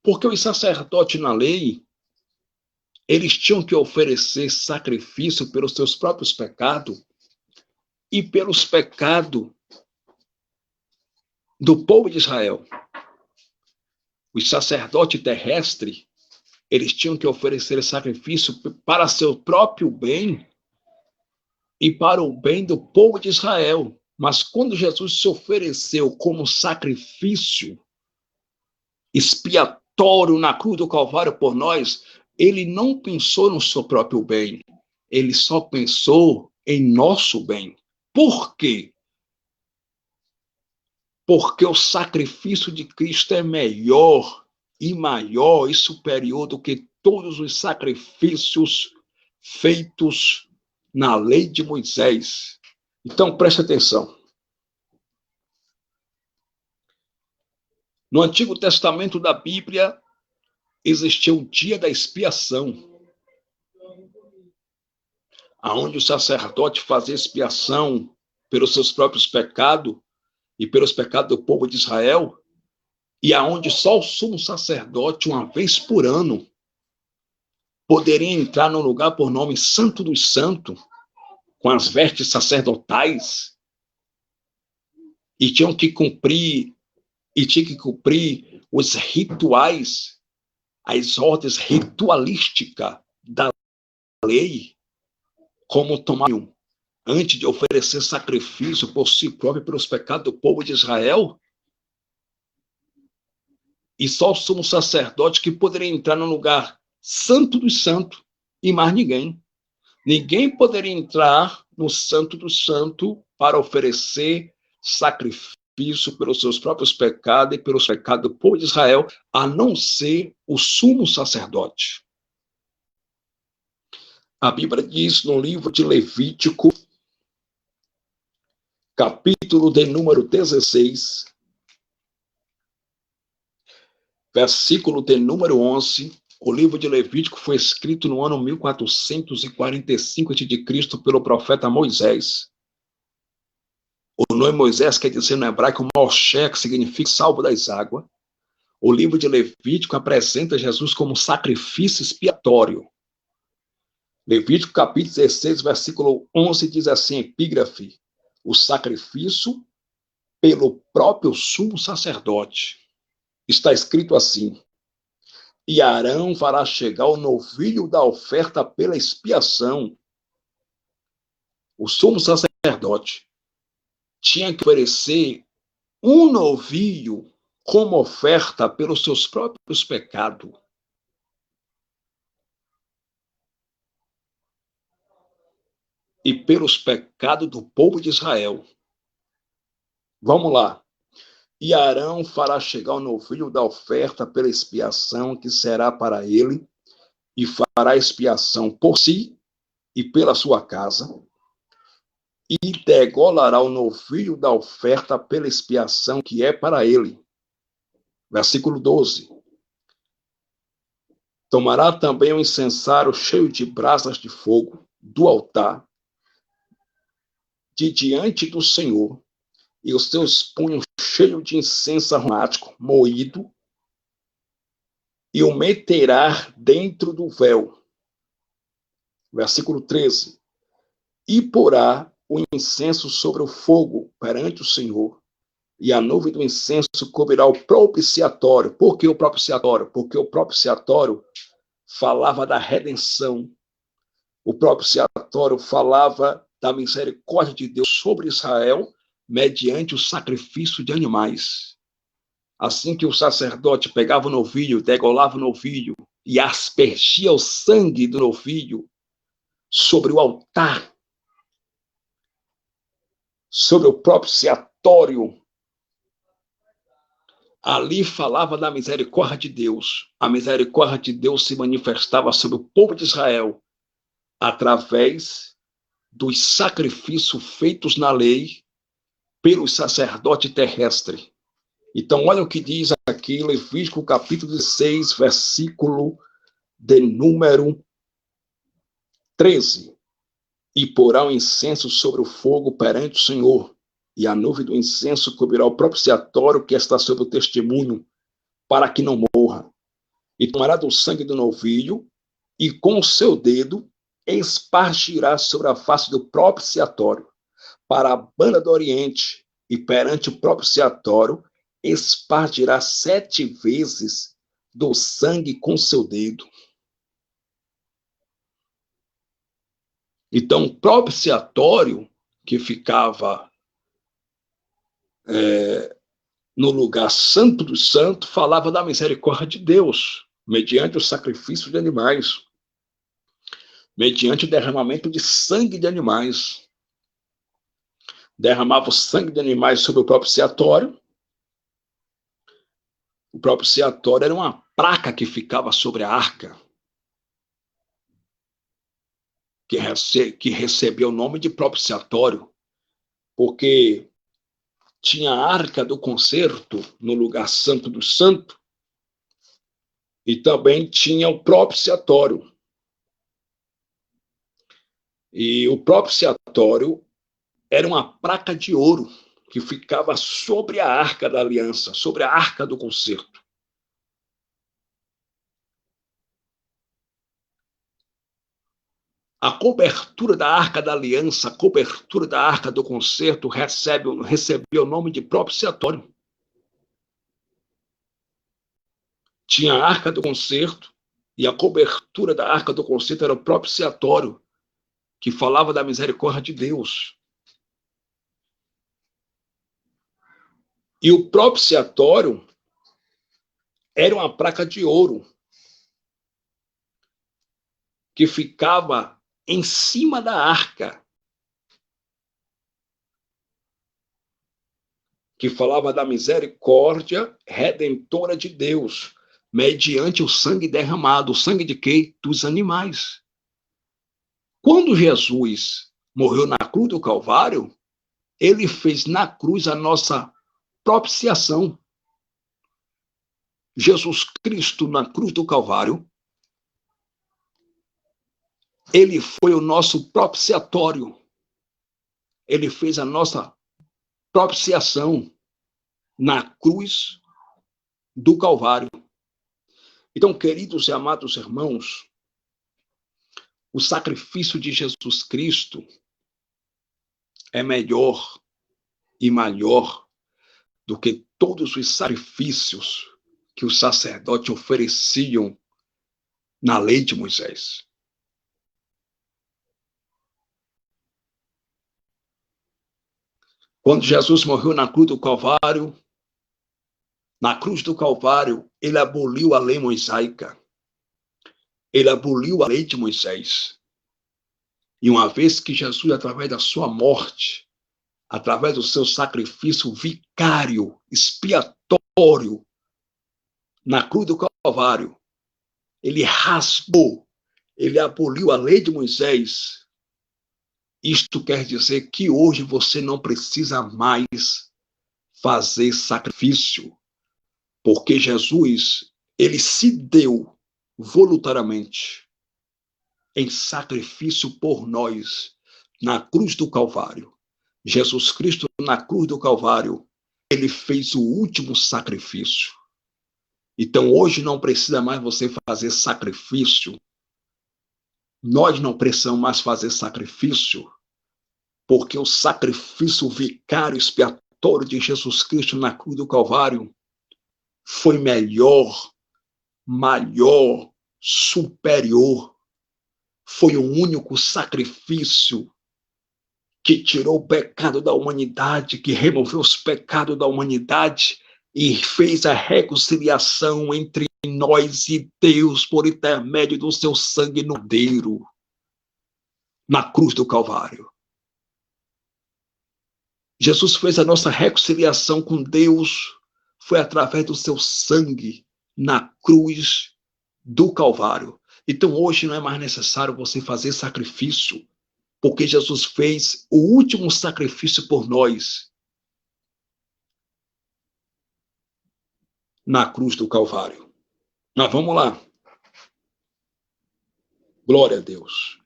porque os sacerdotes na lei, eles tinham que oferecer sacrifício pelos seus próprios pecados e pelos pecados do povo de Israel. Os sacerdotes terrestres, eles tinham que oferecer sacrifício para seu próprio bem e para o bem do povo de Israel. Mas quando Jesus se ofereceu como sacrifício expiatório na cruz do Calvário por nós, ele não pensou no seu próprio bem, ele só pensou em nosso bem. Por quê? Porque o sacrifício de Cristo é melhor e maior e superior do que todos os sacrifícios feitos na lei de Moisés. Então, preste atenção. No Antigo Testamento da Bíblia, existia o dia da expiação, aonde o sacerdote fazia expiação pelos seus próprios pecados e pelos pecados do povo de Israel, e aonde só o sumo sacerdote, uma vez por ano, poderia entrar no lugar por nome Santo dos Santos, com as vestes sacerdotais, e tinha que cumprir os rituais, as ordens ritualísticas da lei, como tomar antes de oferecer sacrifício por si próprio pelos pecados do povo de Israel. E só o sumo sacerdote que poderia entrar no lugar santo dos santos e mais ninguém. Ninguém poderia entrar no santo dos santos para oferecer sacrifício pelos seus próprios pecados e pelos pecados do povo de Israel, a não ser o sumo sacerdote. A Bíblia diz no livro de Levítico, capítulo de número 16, versículo de número 11, o livro de Levítico foi escrito no ano 1445 a.C. pelo profeta Moisés. O nome Moisés quer dizer no hebraico Moshe, que significa salvo das águas. O livro de Levítico apresenta Jesus como sacrifício expiatório. Levítico capítulo 16, versículo 11 diz assim, epígrafe, o sacrifício pelo próprio sumo sacerdote. está escrito assim: e Arão fará chegar o novilho da oferta pela expiação. O sumo sacerdote tinha que oferecer um novilho como oferta pelos seus próprios pecados. E pelos pecados do povo de Israel. Vamos lá. E Arão fará chegar o novilho da oferta pela expiação, que será para ele, e fará expiação por si e pela sua casa, e degolará o novilho da oferta pela expiação, que é para ele. Versículo 12. Tomará também um incensário cheio de brasas de fogo do altar, de diante do Senhor, e os seus punhos cheios de incenso aromático moído, e o meterá dentro do véu. Versículo 13. E porá o incenso sobre o fogo perante o Senhor, e a nuvem do incenso cobrirá o propiciatório. Por que o propiciatório? Porque o propiciatório falava da redenção. O propiciatório falava da misericórdia de Deus sobre Israel mediante o sacrifício de animais. Assim que o sacerdote pegava o novilho, degolava o novilho e aspergia o sangue do novilho sobre o altar, sobre o propiciatório, ali falava da misericórdia de Deus. A misericórdia de Deus se manifestava sobre o povo de Israel através dos sacrifícios feitos na lei pelo sacerdote terrestre. Então, olha o que diz aqui, Levítico capítulo 16, versículo de número 13. E porá o incenso sobre o fogo perante o Senhor, e a nuvem do incenso cobrirá o propiciatório que está sobre o testemunho, para que não morra. E tomará do sangue do novilho, e com o seu dedo espargirá sobre a face do propiciatório, para a banda do oriente, e perante o propiciatório espargirá 7 vezes do sangue com seu dedo. Então, o propiciatório que ficava no lugar santo do santo falava da misericórdia de Deus, mediante o sacrifício de animais, mediante o derramamento de sangue de animais. Derramava o sangue de animais sobre o propiciatório. O propiciatório era uma placa que ficava sobre a arca, que recebeu o nome de propiciatório, porque tinha a arca do concerto no lugar santo do santo, e também tinha o propiciatório. E o propiciatório era uma placa de ouro que ficava sobre a arca da aliança, sobre a arca do concerto. A cobertura da arca da aliança, a cobertura da arca do concerto recebeu o nome de propiciatório. Tinha a arca do concerto e a cobertura da arca do concerto era o propiciatório, que falava da misericórdia de Deus. E o propiciatório era uma placa de ouro que ficava em cima da arca, que falava da misericórdia redentora de Deus, mediante o sangue derramado. O sangue de quê? Dos animais. Quando Jesus morreu na cruz do Calvário, ele fez na cruz a nossa propiciação. Jesus Cristo, na cruz do Calvário, ele foi o nosso propiciatório. Ele fez a nossa propiciação na cruz do Calvário. Então, queridos e amados irmãos, o sacrifício de Jesus Cristo é melhor e maior do que todos os sacrifícios que os sacerdotes ofereciam na lei de Moisés. Quando Jesus morreu na cruz do Calvário, ele aboliu a lei mosaica. Ele aboliu a lei de Moisés. E uma vez que Jesus, através da sua morte, através do seu sacrifício vicário, expiatório, na cruz do Calvário, ele rasgou, ele aboliu a lei de Moisés. Isto quer dizer que hoje você não precisa mais fazer sacrifício, porque Jesus, ele se deu voluntariamente em sacrifício por nós na cruz do Calvário. Jesus Cristo, na cruz do Calvário, ele fez o último sacrifício. Então, hoje não precisa mais você fazer sacrifício. Nós não precisamos mais fazer sacrifício, porque o sacrifício vicário expiatório de Jesus Cristo na cruz do Calvário foi melhor, maior, superior. Foi o único sacrifício que tirou o pecado da humanidade, que removeu os pecados da humanidade e fez a reconciliação entre nós e Deus por intermédio do seu sangue no madeiro, na cruz do Calvário. Jesus fez a nossa reconciliação com Deus, foi através do seu sangue na cruz do Calvário. Então hoje não é mais necessário você fazer sacrifício, porque Jesus fez o último sacrifício por nós na cruz do Calvário. Mas vamos lá. Glória a Deus.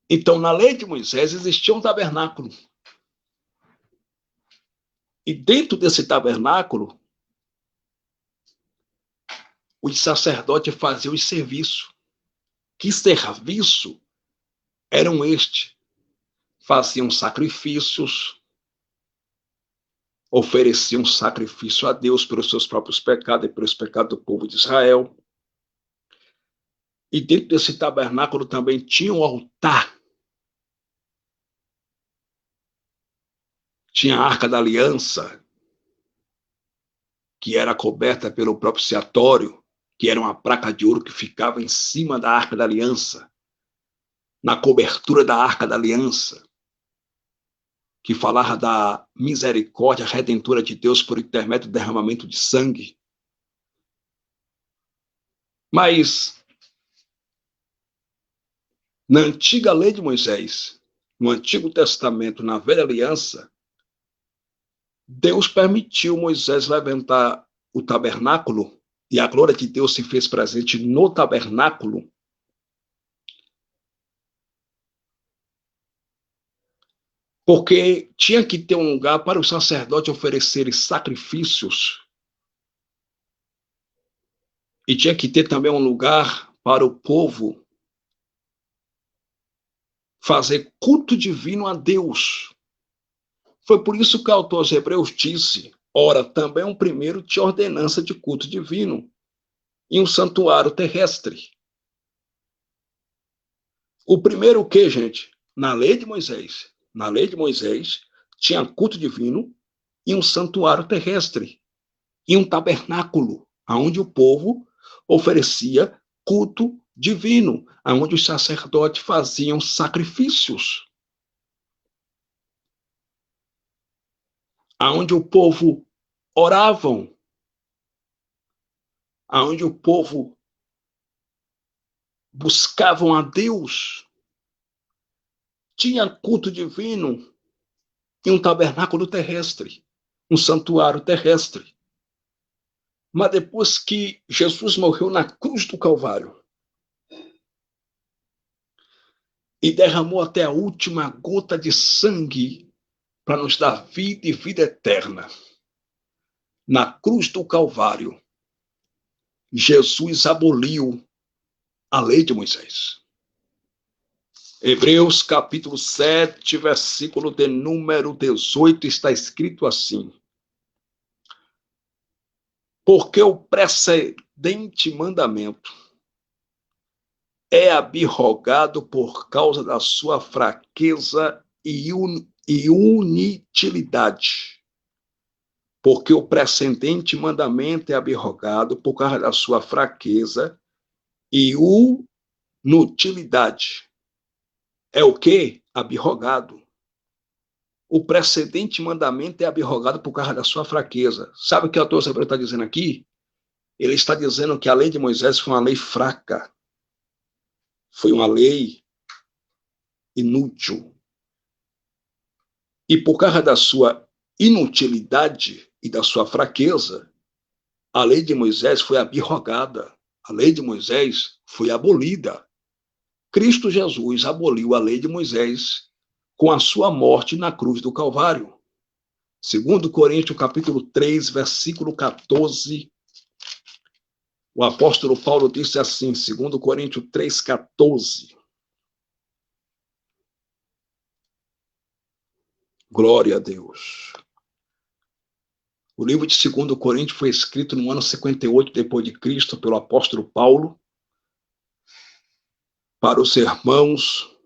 Então, na lei de Moisés existia um tabernáculo. E dentro desse tabernáculo, os sacerdotes faziam os serviços. Que serviço eram estes? Faziam sacrifícios, ofereciam sacrifício a Deus pelos seus próprios pecados e pelos pecados do povo de Israel. E dentro desse tabernáculo também tinha um altar. Tinha a Arca da Aliança, que era coberta pelo propiciatório, que era uma placa de ouro que ficava em cima da Arca da Aliança, na cobertura da Arca da Aliança, que falava da misericórdia redentora de Deus por intermédio do derramamento de sangue. Mas, na antiga lei de Moisés, no Antigo Testamento, na Velha Aliança, Deus permitiu Moisés levantar o tabernáculo, e a glória de Deus se fez presente no tabernáculo, porque tinha que ter um lugar para os sacerdotes oferecerem sacrifícios, e tinha que ter também um lugar para o povo fazer culto divino a Deus. Foi por isso que o autor aos Hebreus disse: ora, também um primeiro tinha ordenança de culto divino e um santuário terrestre. O primeiro o quê, gente? Na lei de Moisés. Na lei de Moisés tinha culto divino e um santuário terrestre. E um tabernáculo, onde o povo oferecia culto divino, onde os sacerdotes faziam sacrifícios. Onde o povo oravam, onde o povo buscavam a Deus, tinha culto divino e um tabernáculo terrestre, um santuário terrestre. Mas depois que Jesus morreu na cruz do Calvário e derramou até a última gota de sangue para nos dar vida e vida eterna, na cruz do Calvário, Jesus aboliu a lei de Moisés. Hebreus capítulo 7, versículo de número 18, está escrito assim: Porque o precedente mandamento é abrogado por causa da sua fraqueza e inutilidade. Porque o precedente mandamento é abrogado por causa da sua fraqueza e inutilidade. É o que? Abrogado. O precedente mandamento é abrogado por causa da sua fraqueza. Sabe o que o autor Hebreu está dizendo aqui? Ele está dizendo que a lei de Moisés foi uma lei fraca. Foi uma lei inútil. E por causa da sua inutilidade e da sua fraqueza, a lei de Moisés foi abrogada. A lei de Moisés foi abolida. Cristo Jesus aboliu a lei de Moisés com a sua morte na cruz do Calvário. 2 Coríntios, capítulo 3, versículo 14, o apóstolo Paulo disse assim, 2 Coríntios 3, 14. Glória a Deus. O livro de 2 Coríntios foi escrito no ano 58 depois de Cristo pelo apóstolo Paulo para os irmãos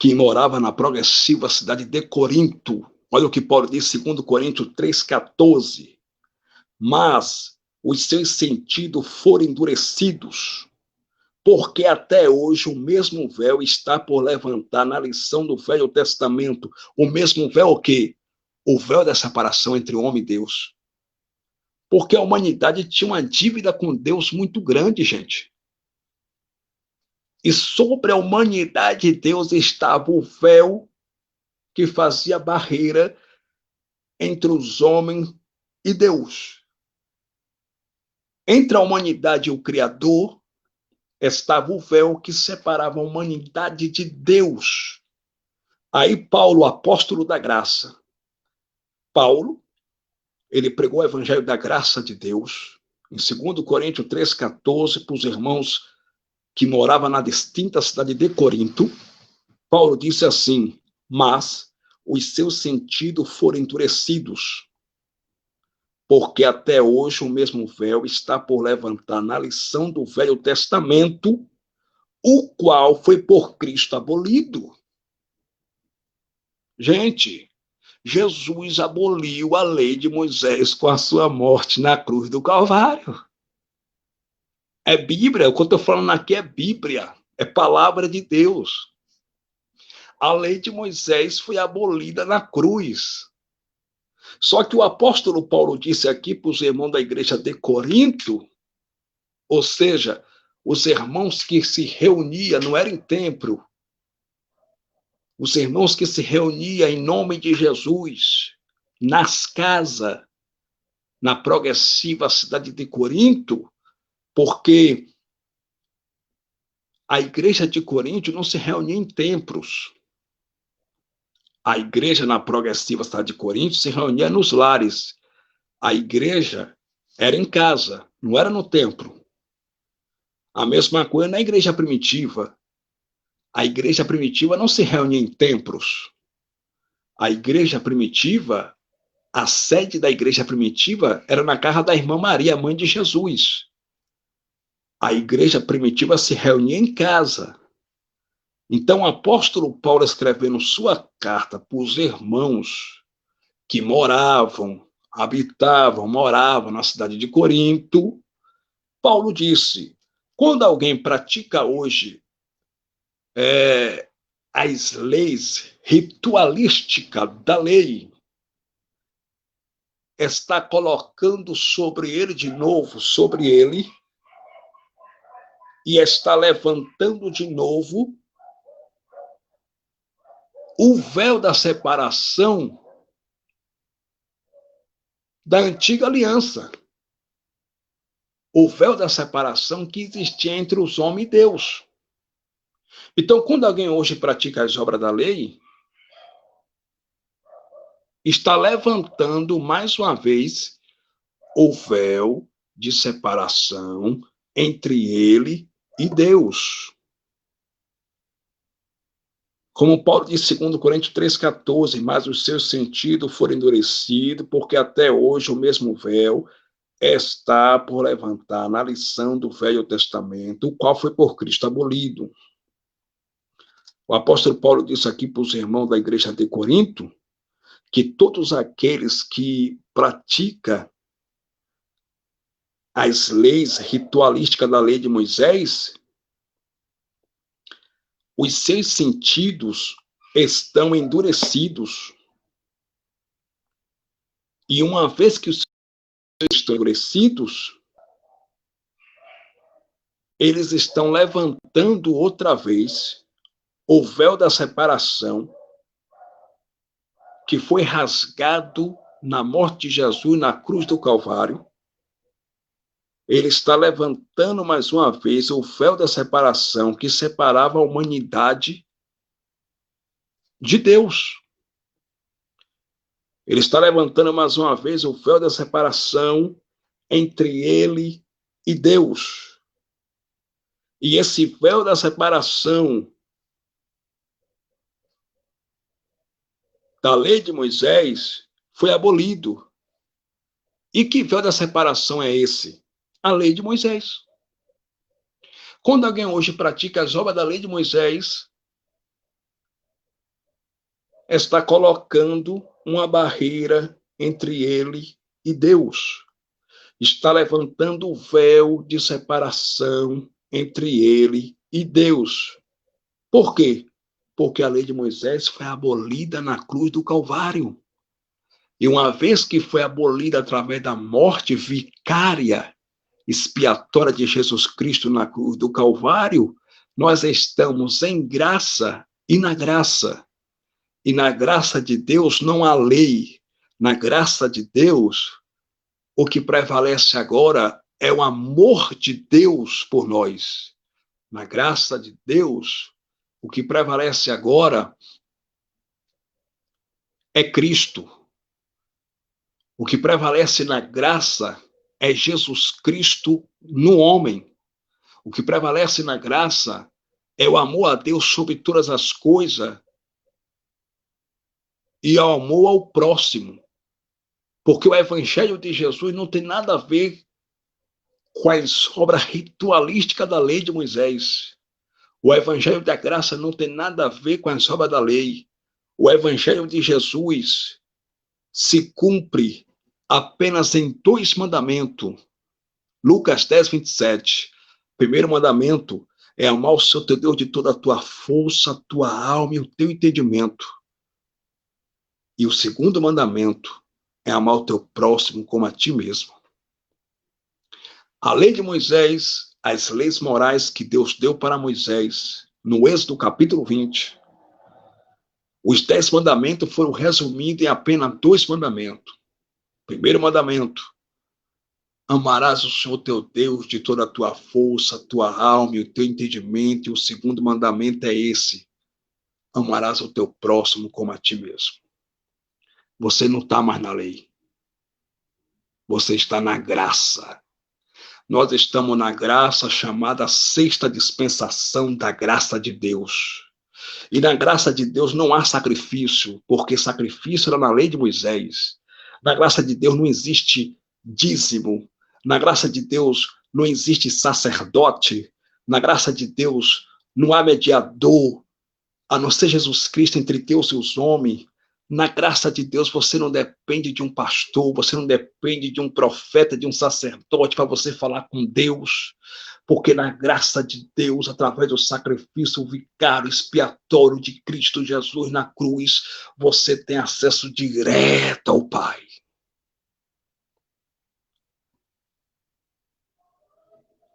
que moravam na progressiva cidade de Corinto. Olha o que Paulo diz, 2 Coríntios 3,14. Mas os seus sentidos foram endurecidos, porque até hoje o mesmo véu está por levantar na lição do Velho Testamento. O mesmo véu o quê? O véu da separação entre homem e Deus. Porque a humanidade tinha uma dívida com Deus muito grande, gente. E sobre a humanidade de Deus estava o véu que fazia barreira entre os homens e Deus. Entre a humanidade e o Criador estava o véu que separava a humanidade de Deus. Aí Paulo, apóstolo da graça, Paulo, ele pregou o evangelho da graça de Deus, em 2 Coríntios 3,14, para os irmãos que moravam na distinta cidade de Corinto. Paulo disse assim, mas os seus sentidos foram endurecidos, porque até hoje o mesmo véu está por levantar na lição do Velho Testamento, o qual foi por Cristo abolido. Gente, Jesus aboliu a lei de Moisés com a sua morte na cruz do Calvário. É Bíblia, o que eu estou falando aqui é Bíblia, é palavra de Deus. A lei de Moisés foi abolida na cruz. Só que o apóstolo Paulo disse aqui para os irmãos da igreja de Corinto, ou seja, os irmãos que se reuniam, não era em templo, os irmãos que se reuniam em nome de Jesus, nas casas, na progressiva cidade de Corinto, porque a igreja de Corinto não se reunia em templos. A igreja na progressiva cidade de Corinto se reunia nos lares. A igreja era em casa, não era no templo. A mesma coisa na igreja primitiva. A igreja primitiva não se reunia em templos. A igreja primitiva, a sede da igreja primitiva era na casa da irmã Maria, mãe de Jesus. A igreja primitiva se reunia em casa. Então, o apóstolo Paulo, escrevendo sua carta para os irmãos que moravam na cidade de Corinto, Paulo disse, quando alguém pratica hoje as leis ritualísticas da lei, está colocando sobre ele de novo, e está levantando de novo o véu da separação da antiga aliança. O véu da separação que existia entre os homens e Deus. Então, quando alguém hoje pratica as obras da lei, está levantando mais uma vez o véu de separação entre ele e Deus. Como Paulo diz, 2 Coríntios 3,14, mas os seus sentidos foram endurecidos, porque até hoje o mesmo véu está por levantar na lição do Velho Testamento, o qual foi por Cristo abolido. O apóstolo Paulo disse aqui para os irmãos da igreja de Corinto que todos aqueles que praticam as leis ritualísticas da lei de Moisés, os seus sentidos estão endurecidos. E uma vez que os seus estão endurecidos, eles estão levantando outra vez o véu da separação que foi rasgado na morte de Jesus na cruz do Calvário. Ele está levantando mais uma vez o véu da separação que separava a humanidade de Deus. Ele está levantando mais uma vez o véu da separação entre ele e Deus. E esse véu da separação da lei de Moisés foi abolido. E que véu da separação é esse? A lei de Moisés. Quando alguém hoje pratica as obras da lei de Moisés, está colocando uma barreira entre ele e Deus. Está levantando o véu de separação entre ele e Deus. Por quê? Porque a lei de Moisés foi abolida na cruz do Calvário. E uma vez que foi abolida através da morte vicária, expiatória de Jesus Cristo na cruz do Calvário, nós estamos em graça e na graça. E na graça de Deus não há lei. Na graça de Deus, o que prevalece agora é o amor de Deus por nós. Na graça de Deus, o que prevalece agora é Cristo. O que prevalece na graça é Jesus Cristo no homem. O que prevalece na graça é o amor a Deus sobre todas as coisas e o amor ao próximo. Porque o evangelho de Jesus não tem nada a ver com as obras ritualísticas da lei de Moisés. O evangelho da graça não tem nada a ver com as obras da lei. O evangelho de Jesus se cumpre apenas em 2 mandamentos. Lucas 10, 27. Primeiro mandamento é amar o Senhor teu Deus de toda a tua força, tua alma e o teu entendimento. E o segundo mandamento é amar o teu próximo como a ti mesmo. A lei de Moisés, as leis morais que Deus deu para Moisés, no Êxodo capítulo 20, os 10 mandamentos foram resumidos em apenas 2 mandamentos. Primeiro mandamento, amarás o Senhor teu Deus de toda a tua força, tua alma e o teu entendimento. E o segundo mandamento é esse, amarás o teu próximo como a ti mesmo. Você não está mais na lei. Você está na graça. Nós estamos na graça chamada sexta dispensação da graça de Deus. E na graça de Deus não há sacrifício, porque sacrifício era na lei de Moisés. Na graça de Deus não existe dízimo. Na graça de Deus não existe sacerdote. Na graça de Deus não há mediador, a não ser Jesus Cristo entre Deus e os homens. Na graça de Deus, você não depende de um pastor, você não depende de um profeta, de um sacerdote para você falar com Deus, porque na graça de Deus, através do sacrifício vicário expiatório de Cristo Jesus na cruz, você tem acesso direto ao Pai.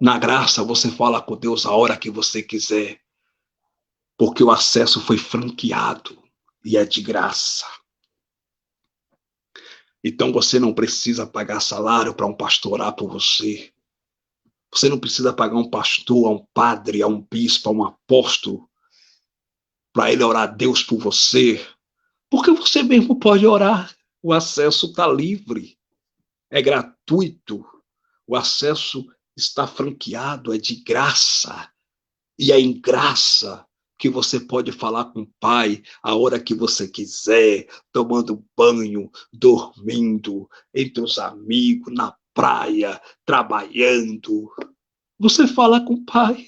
Na graça, você fala com Deus a hora que você quiser, porque o acesso foi franqueado e é de graça. Então você não precisa pagar salário para um pastor orar por você. Você não precisa pagar um pastor, a um padre, a um bispo, a um apóstolo, para ele orar a Deus por você. Porque você mesmo pode orar. O acesso está livre. É gratuito. O acesso está franqueado, é de graça. E é em graça que você pode falar com o Pai a hora que você quiser, tomando banho, dormindo, entre os amigos, na praia, trabalhando. Você fala com o Pai,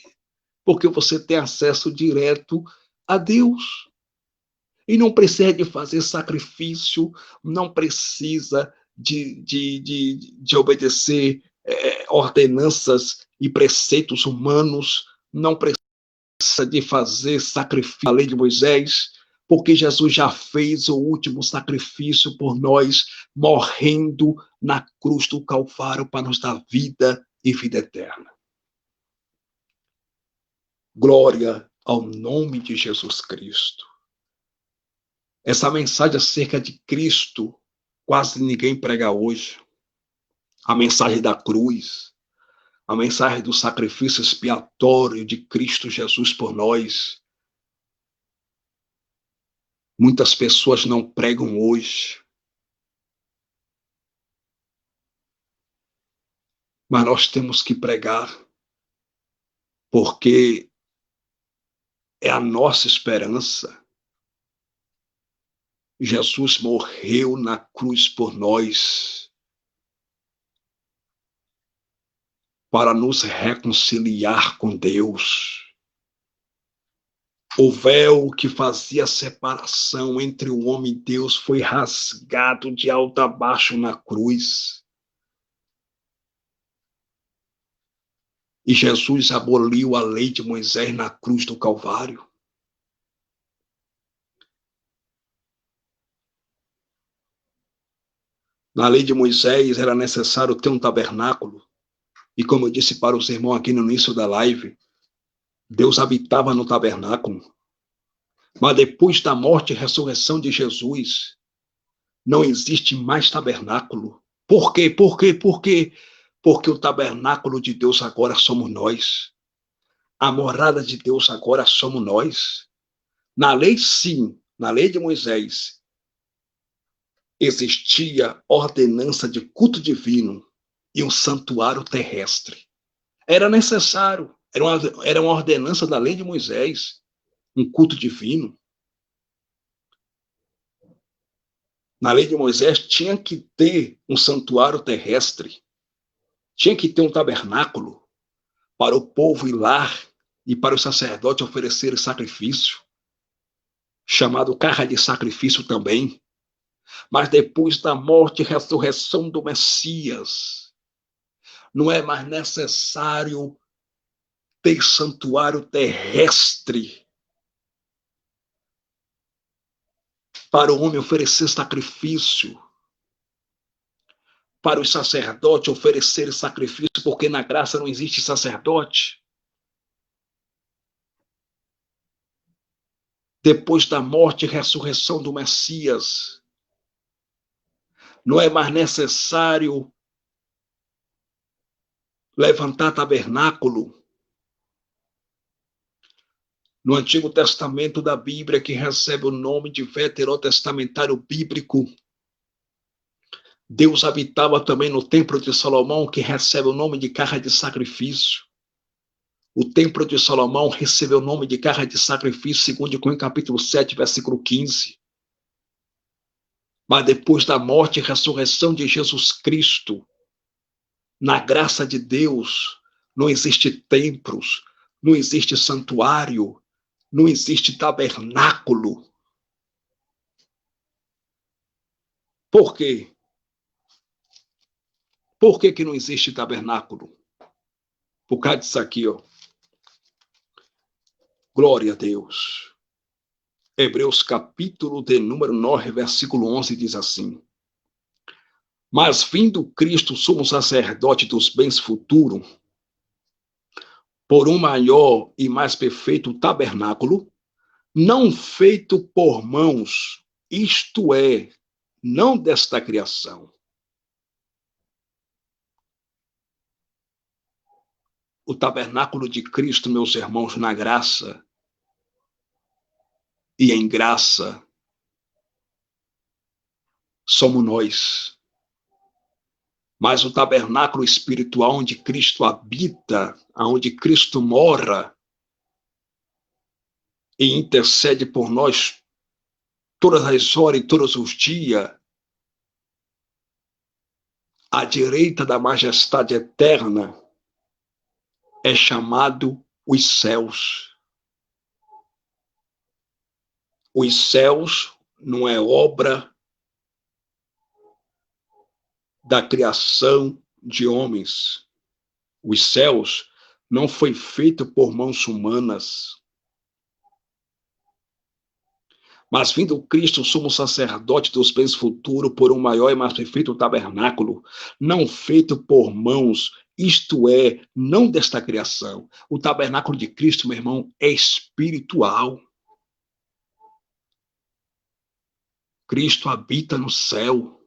porque você tem acesso direto a Deus. E não precisa de fazer sacrifício, não precisa de obedecer ordenanças e preceitos humanos, não precisa de fazer sacrifício à lei de Moisés, porque Jesus já fez o último sacrifício por nós, morrendo na cruz do Calvário para nos dar vida e vida eterna. Glória ao nome de Jesus Cristo. Essa mensagem acerca de Cristo, quase ninguém prega hoje. A mensagem da cruz, a mensagem do sacrifício expiatório de Cristo Jesus por nós. Muitas pessoas não pregam hoje. Mas nós temos que pregar, porque é a nossa esperança. Jesus morreu na cruz por nós, para nos reconciliar com Deus. O véu que fazia separação entre o homem e Deus foi rasgado de alto a baixo na cruz. E Jesus aboliu a lei de Moisés na cruz do Calvário. Na lei de Moisés era necessário ter um tabernáculo. E como eu disse para os irmãos aqui no início da live, Deus habitava no tabernáculo. Mas depois da morte e ressurreição de Jesus, não existe mais tabernáculo. Por quê? Por quê? Por quê? Porque o tabernáculo de Deus agora somos nós. A morada de Deus agora somos nós. Na lei, sim, na lei de Moisés, existia ordenança de culto divino e um santuário terrestre. Era necessário, era uma ordenança da lei de Moisés, um culto divino. Na lei de Moisés tinha que ter um santuário terrestre, tinha que ter um tabernáculo para o povo ir lá e para o sacerdote oferecer sacrifício, chamado carga de sacrifício também. Mas depois da morte e ressurreição do Messias, não é mais necessário ter santuário terrestre para o homem oferecer sacrifício, para os sacerdotes oferecerem sacrifício, porque na graça não existe sacerdote. Depois da morte e ressurreição do Messias, não é mais necessário levantar tabernáculo. No Antigo Testamento da Bíblia, que recebe o nome de veterotestamentário bíblico, Deus habitava também no Templo de Salomão, que recebe o nome de carga de sacrifício. O Templo de Salomão recebeu o nome de carga de sacrifício, segundo Coríntios capítulo 7, versículo 15. Mas depois da morte e ressurreição de Jesus Cristo, na graça de Deus, não existe templos, não existe santuário, não existe tabernáculo. Por quê? Por que não existe tabernáculo? Por causa disso aqui, ó. Glória a Deus. Hebreus capítulo de número 9, versículo 11 diz assim: Mas vindo Cristo, sumo sacerdote dos bens futuros, por um maior e mais perfeito tabernáculo, não feito por mãos, isto é, não desta criação. O tabernáculo de Cristo, meus irmãos, na graça e em graça, somos nós. Mas o tabernáculo espiritual onde Cristo habita, onde Cristo mora, e intercede por nós todas as horas e todos os dias, à direita da majestade eterna, é chamado os céus. Os céus não é obra da criação de homens. Os céus não foi feito por mãos humanas. Mas vindo Cristo, somos sacerdote dos bens futuros por um maior e mais perfeito tabernáculo, não feito por mãos, isto é, não desta criação. O tabernáculo de Cristo, meu irmão, é espiritual. Cristo habita no céu.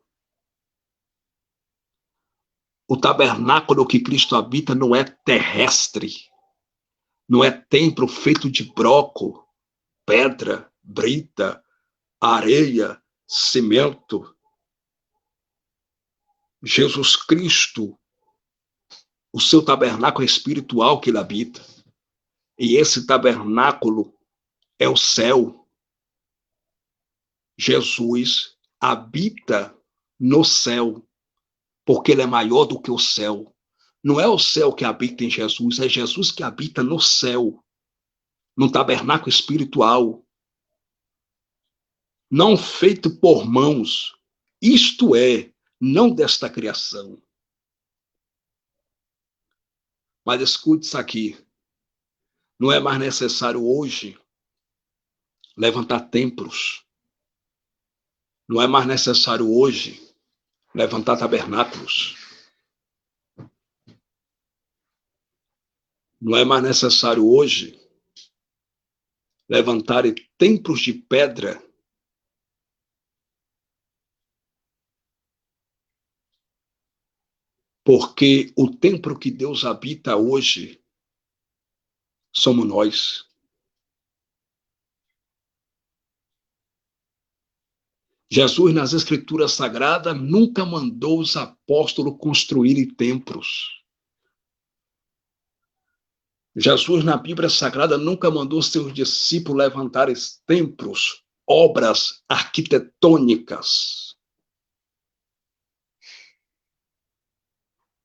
O tabernáculo que Cristo habita não é terrestre, não é templo feito de broco, pedra, brita, areia, cimento. Jesus Cristo, o seu tabernáculo é espiritual que ele habita. E esse tabernáculo é o céu. Jesus habita no céu, porque ele é maior do que o céu. Não é o céu que habita em Jesus, é Jesus que habita no céu, no tabernáculo espiritual. Não feito por mãos, isto é, não desta criação. Mas escute isso aqui. Não é mais necessário hoje levantar templos. Não é mais necessário hoje levantar tabernáculos. Não é mais necessário hoje levantar templos de pedra. Porque o templo que Deus habita hoje somos nós. Jesus, nas Escrituras Sagradas, nunca mandou os apóstolos construírem templos. Jesus, na Bíblia Sagrada, nunca mandou seus discípulos levantarem templos, obras arquitetônicas.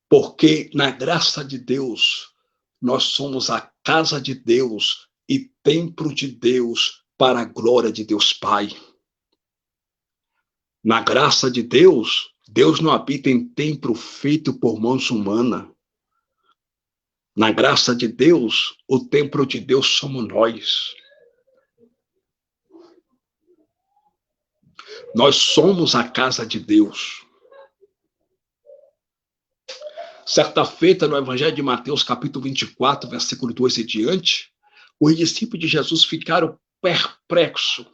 Porque, na graça de Deus, nós somos a casa de Deus e templo de Deus para a glória de Deus Pai. Na graça de Deus, Deus não habita em templo feito por mãos humanas. Na graça de Deus, o templo de Deus somos nós. Nós somos a casa de Deus. Certa feita, no Evangelho de Mateus, capítulo 24, versículo 2 e diante, os discípulos de Jesus ficaram perplexos,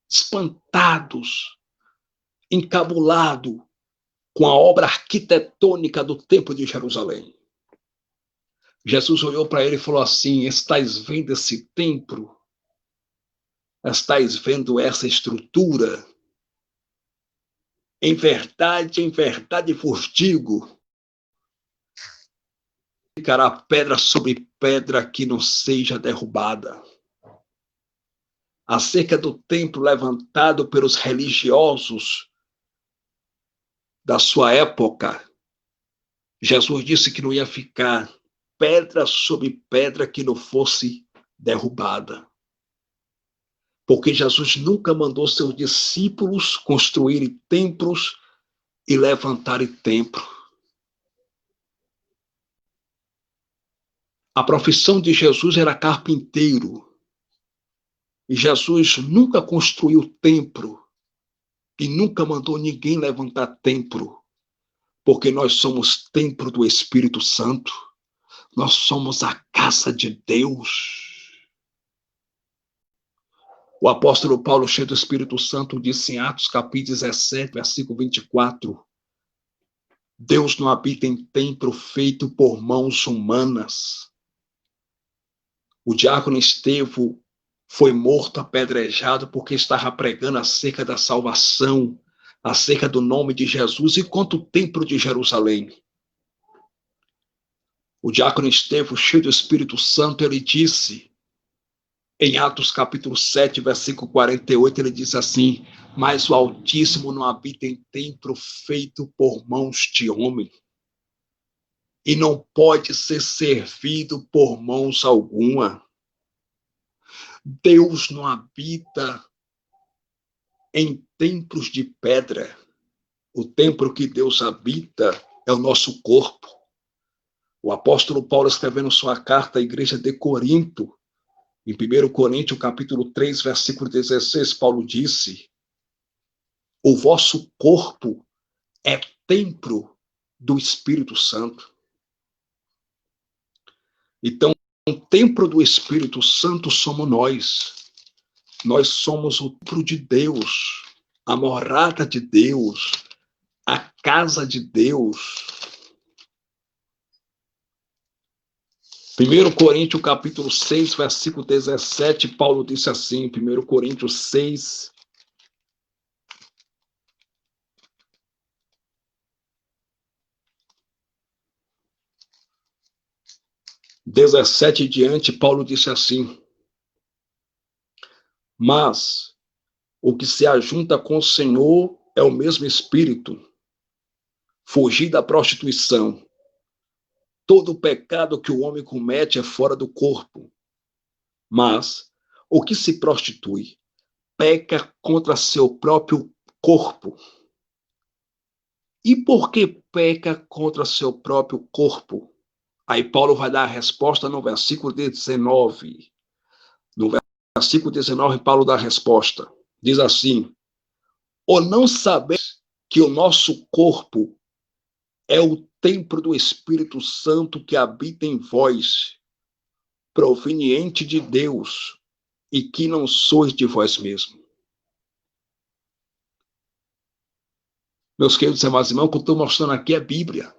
espantados, encabulados com a obra arquitetônica do Templo de Jerusalém. Jesus olhou para ele e falou assim: estais vendo esse templo? Estais vendo essa estrutura? Em verdade vos digo, ficará pedra sobre pedra que não seja derrubada. Acerca do templo levantado pelos religiosos da sua época, Jesus disse que não ia ficar pedra sobre pedra que não fosse derrubada. Porque Jesus nunca mandou seus discípulos construírem templos e levantarem templo. A profissão de Jesus era carpinteiro. E Jesus nunca construiu templo e nunca mandou ninguém levantar templo, porque nós somos templo do Espírito Santo. Nós somos a casa de Deus. O apóstolo Paulo, cheio do Espírito Santo, disse em Atos capítulo 17, versículo 24, Deus não habita em templo feito por mãos humanas. O diácono Estevão foi morto apedrejado porque estava pregando acerca da salvação, acerca do nome de Jesus e quanto o templo de Jerusalém. O diácono Estevão, cheio do Espírito Santo, ele disse Em Atos capítulo 7, versículo 48, ele diz assim: mas o Altíssimo não habita em templo feito por mãos de homem, e não pode ser servido por mãos alguma. Deus não habita em templos de pedra. O templo que Deus habita é o nosso corpo. O apóstolo Paulo, escrevendo sua carta à igreja de Corinto, em 1 Coríntios, capítulo 3, versículo 16, Paulo disse: o vosso corpo é templo do Espírito Santo. Então, o templo do Espírito Santo somos nós. Nós somos o templo de Deus, a morada de Deus, a casa de Deus. 1 Coríntios capítulo 6, versículo 17, Paulo disse assim, 1 Coríntios 6, (17) em diante, Paulo disse assim: mas o que se ajunta com o Senhor é o mesmo Espírito. Fugir da prostituição. Todo pecado que o homem comete é fora do corpo, mas o que se prostitui peca contra seu próprio corpo. E por que peca contra seu próprio corpo? Aí Paulo vai dar a resposta no versículo 19. No versículo 19, Paulo dá a resposta. Diz assim: ou não sabeis que o nosso corpo é o templo do Espírito Santo que habita em vós, proveniente de Deus, e que não sois de vós mesmos. Meus queridos irmãos, o que eu estou mostrando aqui é Bíblia.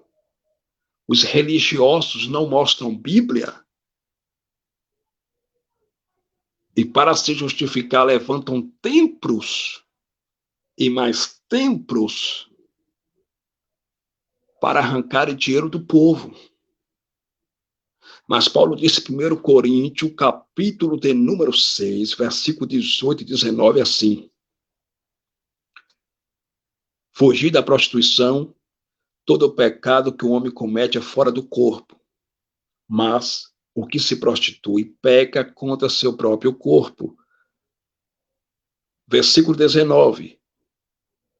Os religiosos não mostram Bíblia e, para se justificar, levantam templos e mais templos para arrancar dinheiro do povo. Mas Paulo disse em 1 Coríntios, capítulo de número 6, versículo 18 e 19, assim: fugir da prostituição. Todo pecado que o homem comete é fora do corpo, mas o que se prostitui peca contra seu próprio corpo. Versículo 19.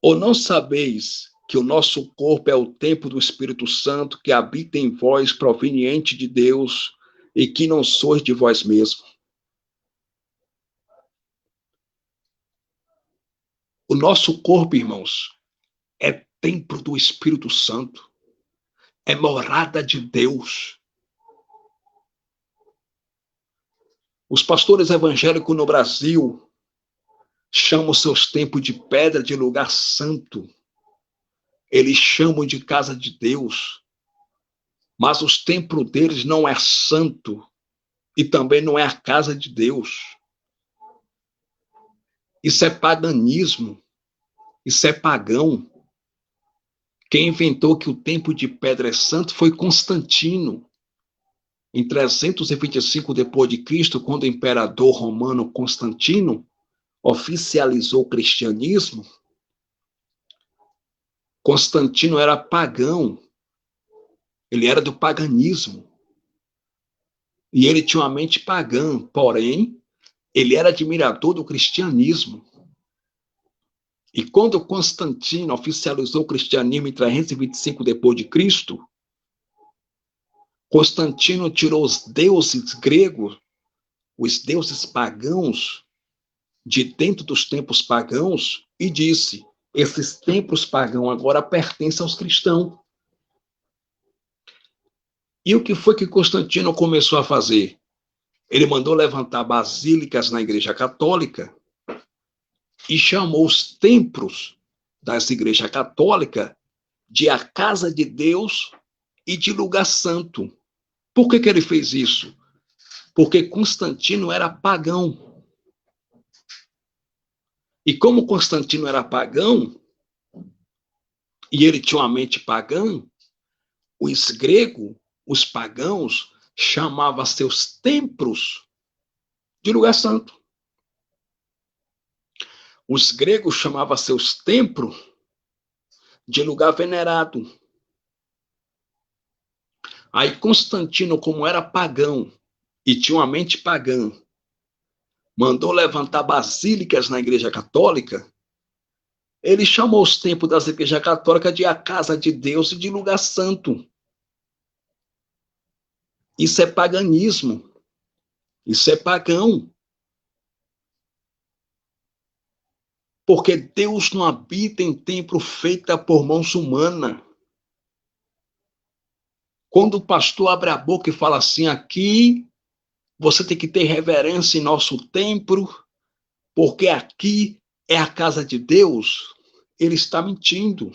Ou não sabeis que o nosso corpo é o templo do Espírito Santo que habita em vós, proveniente de Deus, e que não sois de vós mesmos? O nosso corpo, irmãos, é templo do Espírito Santo, é morada de Deus. Os pastores evangélicos no Brasil chamam seus templos de pedra de lugar santo. Eles chamam de casa de Deus, mas os templos deles não é santo e também não é a casa de Deus. Isso é paganismo, isso é pagão. Quem inventou que o templo de pedra é santo foi Constantino. Em 325 depois de Cristo, quando o imperador romano Constantino oficializou o cristianismo, Constantino era pagão, ele era do paganismo. E ele tinha uma mente pagã, porém, ele era admirador do cristianismo. E quando Constantino oficializou o cristianismo em 325 depois de Cristo, Constantino tirou os deuses gregos, os deuses pagãos, de dentro dos templos pagãos e disse: esses templos pagãos agora pertencem aos cristãos. E o que foi que Constantino começou a fazer? Ele mandou levantar basílicas na Igreja Católica e chamou os templos das igrejas católicas de a casa de Deus e de lugar santo. Por que ele fez isso? Porque Constantino era pagão. E como Constantino era pagão, e ele tinha uma mente pagã, os gregos, os pagãos, chamavam seus templos de lugar santo. Os gregos chamavam seus templos de lugar venerado. Aí Constantino, como era pagão e tinha uma mente pagã, mandou levantar basílicas na Igreja Católica. Ele chamou os templos das igrejas católicas de a casa de Deus e de lugar santo. Isso é paganismo. Isso é pagão. Porque Deus não habita em templo feito por mãos humanas. Quando o pastor abre a boca e fala assim, aqui você tem que ter reverência em nosso templo, porque aqui é a casa de Deus, ele está mentindo.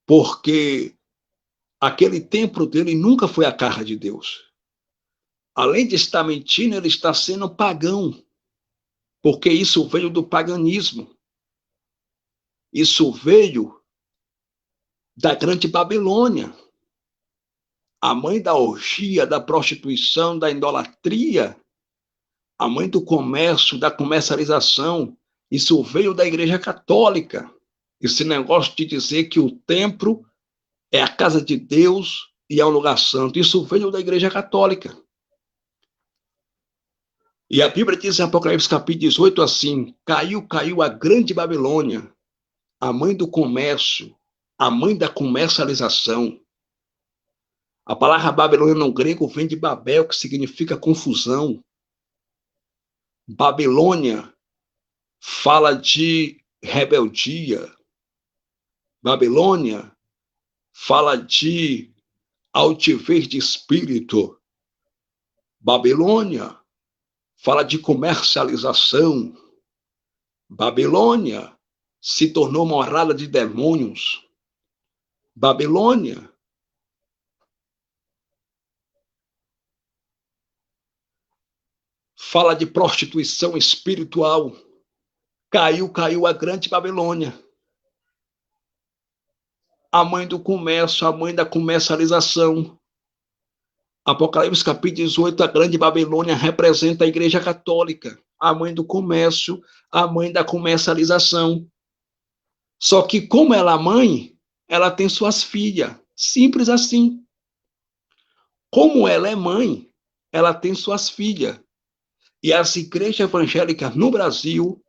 Porque aquele templo dele nunca foi a casa de Deus. Além de estar mentindo, ele está sendo pagão. Porque isso veio do paganismo. Isso veio da grande Babilônia. A mãe da orgia, da prostituição, da idolatria, a mãe do comércio, da comercialização, isso veio da Igreja Católica. Esse negócio de dizer que o templo é a casa de Deus e é um lugar santo, isso veio da Igreja Católica. E a Bíblia diz em Apocalipse capítulo 18 assim, caiu a grande Babilônia, a mãe do comércio, a mãe da comercialização. A palavra Babilônia no grego vem de Babel, que significa confusão. Babilônia fala de rebeldia. Babilônia fala de altivez de espírito. Babilônia fala de comercialização. Babilônia se tornou morada de demônios. Babilônia fala de prostituição espiritual. Caiu a grande Babilônia. A mãe do comércio, a mãe da comercialização. Apocalipse capítulo 18, a grande Babilônia representa a Igreja Católica, a mãe do comércio, a mãe da comercialização. Só que como ela é mãe, ela tem suas filhas, simples assim. Como ela é mãe, ela tem suas filhas. E as igrejas evangélicas no Brasil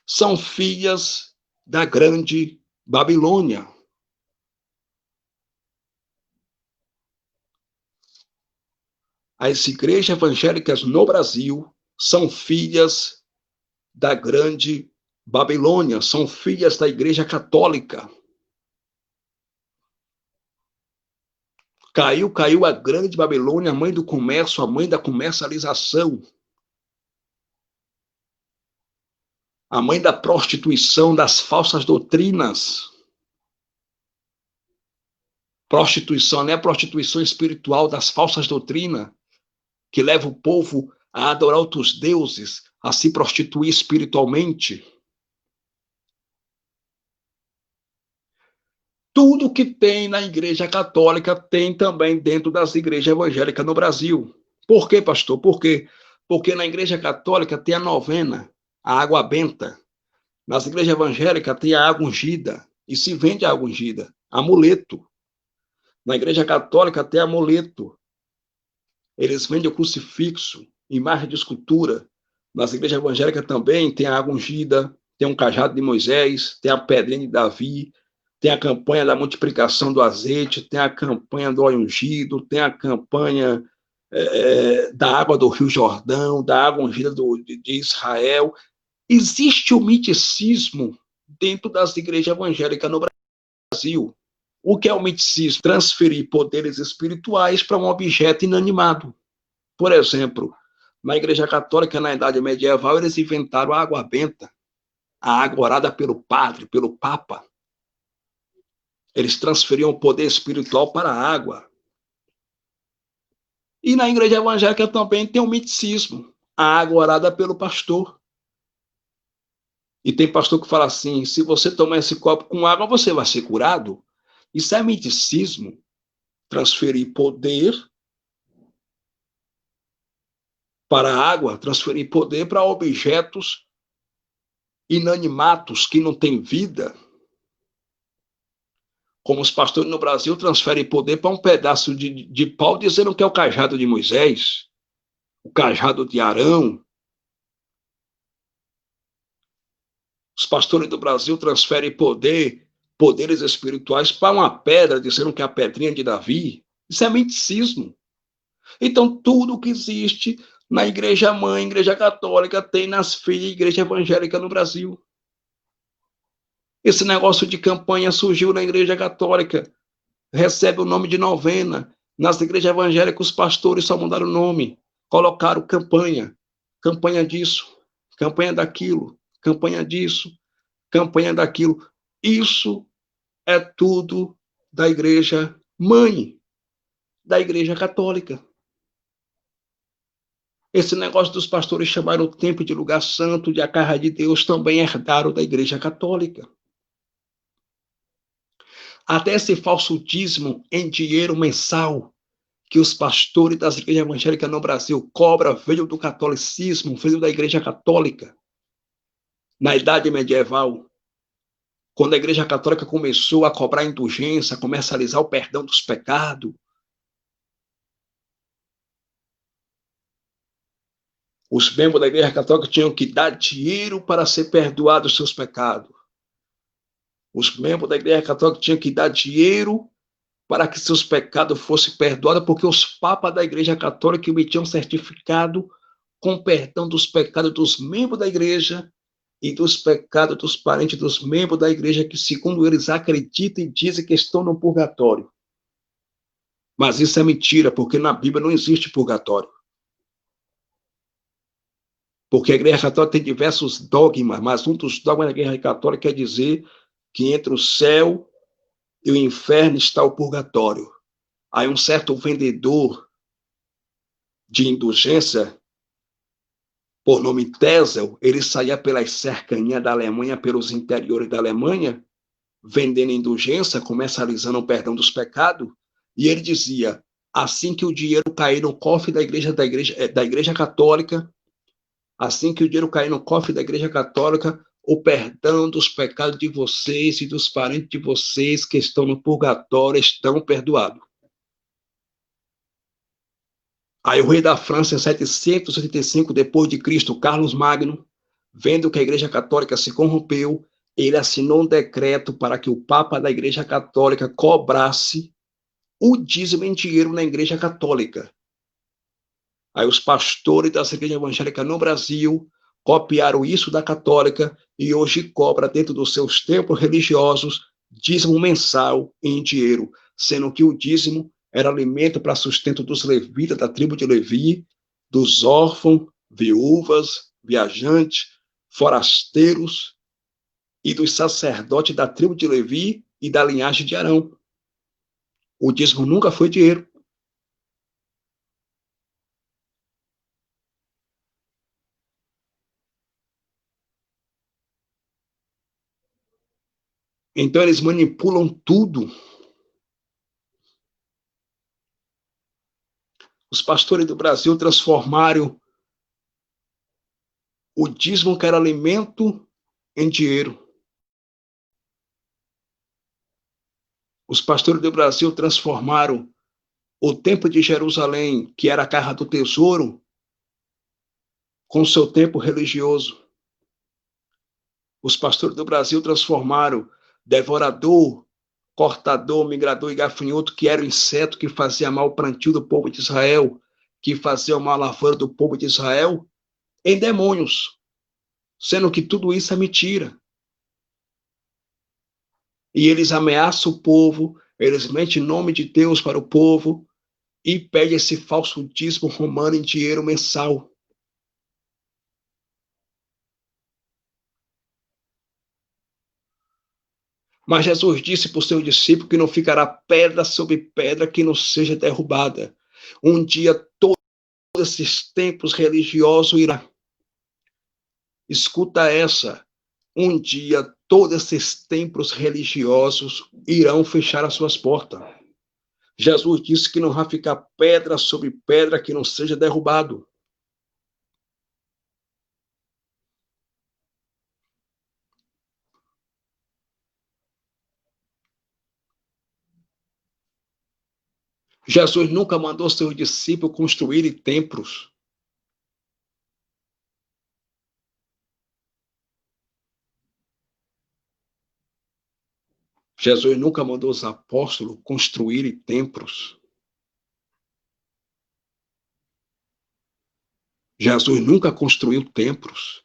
são filhas da grande Babilônia. As igrejas evangélicas no Brasil são filhas da grande Babilônia, são filhas da Igreja Católica. Caiu a grande Babilônia, a mãe do comércio, a mãe da comercialização. A mãe da prostituição, das falsas doutrinas. Prostituição não é prostituição espiritual, das falsas doutrinas, que leva o povo a adorar outros deuses, a se prostituir espiritualmente. Tudo que tem na Igreja Católica tem também dentro das igrejas evangélicas no Brasil. Por quê, pastor? Por quê? Porque na Igreja Católica tem a novena, a água benta. Nas igrejas evangélicas tem a água ungida, e se vende a água ungida, amuleto. Na Igreja Católica tem amuleto. Eles vendem o crucifixo, imagem de escultura. Nas igrejas evangélicas também tem a água ungida, tem um cajado de Moisés, tem a pedrinha de Davi, tem a campanha da multiplicação do azeite, tem a campanha do óleo ungido, tem a campanha da água do Rio Jordão, da água ungida de Israel. Existe o miticismo dentro das igrejas evangélicas no Brasil. O que é o miticismo? Transferir poderes espirituais para um objeto inanimado. Por exemplo, na Igreja Católica, na Idade Medieval, eles inventaram a água benta, a água orada pelo padre, pelo papa. Eles transferiam o poder espiritual para a água. E na Igreja Evangélica também tem o miticismo, a água orada pelo pastor. E tem pastor que fala assim, se você tomar esse copo com água, você vai ser curado. Isso é miticismo, transferir poder para a água, transferir poder para objetos inanimatos que não têm vida, como os pastores no Brasil transferem poder para um pedaço de pau, dizendo que é o cajado de Moisés, o cajado de Arão. Os pastores do Brasil transferem poderes espirituais para uma pedra, dizendo que é a pedrinha de Davi. Isso é misticismo. Então, tudo que existe na igreja mãe, igreja católica, tem nas filhas, igreja evangélica no Brasil. Esse negócio de campanha surgiu na igreja católica, recebe o nome de novena. Nas igrejas evangélicas, os pastores só mudaram o nome, colocaram campanha, campanha disso, campanha daquilo, campanha disso, campanha daquilo. Isso é tudo da igreja mãe, da igreja católica. Esse negócio dos pastores chamarem o templo de lugar santo, de a casa de Deus, também herdaram da igreja católica. Até esse falso dízimo em dinheiro mensal que os pastores das igrejas evangélicas no Brasil cobram veio do catolicismo, veio da igreja católica. Na Idade Medieval, quando a igreja católica começou a cobrar indulgência, a comercializar o perdão dos pecados, os membros da igreja católica tinham que dar dinheiro para ser perdoados os seus pecados. Os membros da igreja católica tinham que dar dinheiro para que seus pecados fossem perdoados, porque os papas da igreja católica emitiam certificado com perdão dos pecados dos membros da igreja e dos pecados dos parentes dos membros da igreja que, segundo eles, acreditam e dizem que estão no purgatório. Mas isso é mentira, porque na Bíblia não existe purgatório. Porque a igreja católica tem diversos dogmas, mas um dos dogmas da igreja católica quer dizer que entre o céu e o inferno está o purgatório. Aí um certo vendedor de indulgência, por nome Tesel, ele saía pelas cercanias da Alemanha, pelos interiores da Alemanha, vendendo indulgência, comercializando o perdão dos pecados, e ele dizia, assim que o dinheiro cair no cofre da igreja católica, assim que o dinheiro cair no cofre da igreja católica, o perdão dos pecados de vocês e dos parentes de vocês que estão no purgatório estão perdoados. Aí o rei da França, em 785 depois de Cristo, Carlos Magno, vendo que a igreja católica se corrompeu, ele assinou um decreto para que o papa da igreja católica cobrasse o dízimo em dinheiro na igreja católica. Aí os pastores das igrejas evangélicas no Brasil copiaram isso da católica e hoje cobra dentro dos seus templos religiosos dízimo mensal em dinheiro, sendo que o dízimo era alimento para sustento dos levitas da tribo de Levi, dos órfãos, viúvas, viajantes, forasteiros e dos sacerdotes da tribo de Levi e da linhagem de Arão. O dízimo nunca foi dinheiro. Então eles manipulam tudo. Os pastores do Brasil transformaram o dízimo, que era alimento, em dinheiro. Os pastores do Brasil transformaram o templo de Jerusalém, que era a casa do tesouro, com seu templo religioso. Os pastores do Brasil transformaram devorador, cortador, migrador e gafanhoto, que era o inseto que fazia mal ao plantio do povo de Israel, que fazia mal à lavoura do povo de Israel, em demônios, sendo que tudo isso é mentira. E eles ameaçam o povo, eles mentem em nome de Deus para o povo e pedem esse falso dízimo romano em dinheiro mensal. Mas Jesus disse para o seu discípulo que não ficará pedra sobre pedra que não seja derrubada. Um dia todos esses templos religiosos irão. Escuta essa. Um dia todos esses templos religiosos irão fechar as suas portas. Jesus disse que não vai ficar pedra sobre pedra que não seja derrubado. Jesus nunca mandou seus discípulos construírem templos. Jesus nunca mandou os apóstolos construírem templos. Jesus nunca construiu templos.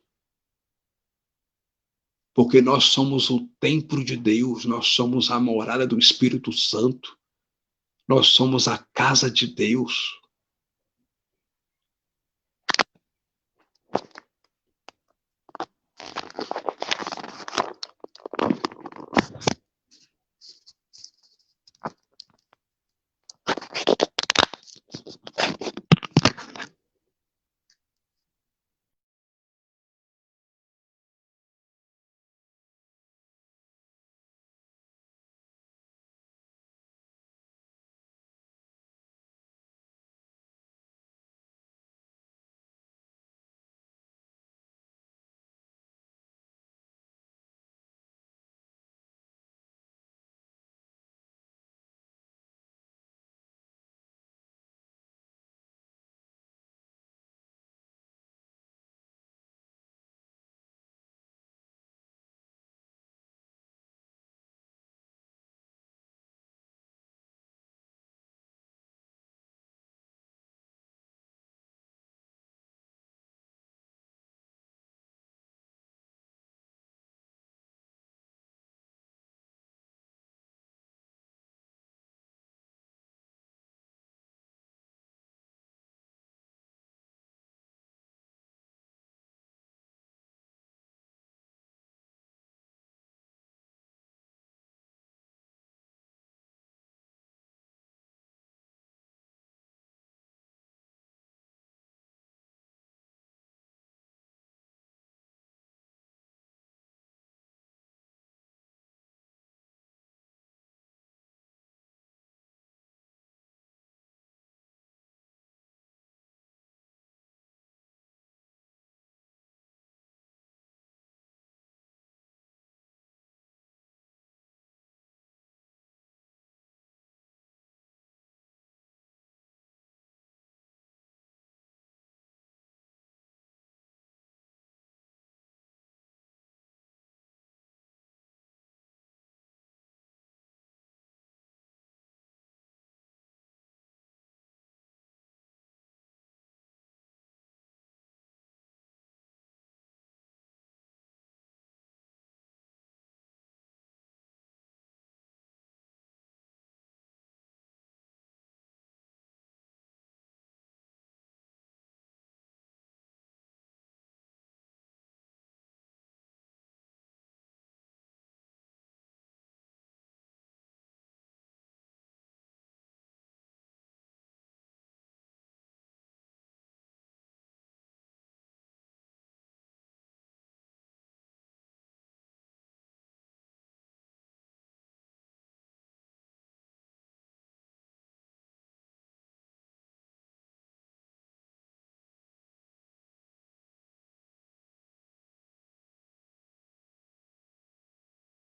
Porque nós somos o templo de Deus, nós somos a morada do Espírito Santo, nós somos a casa de Deus.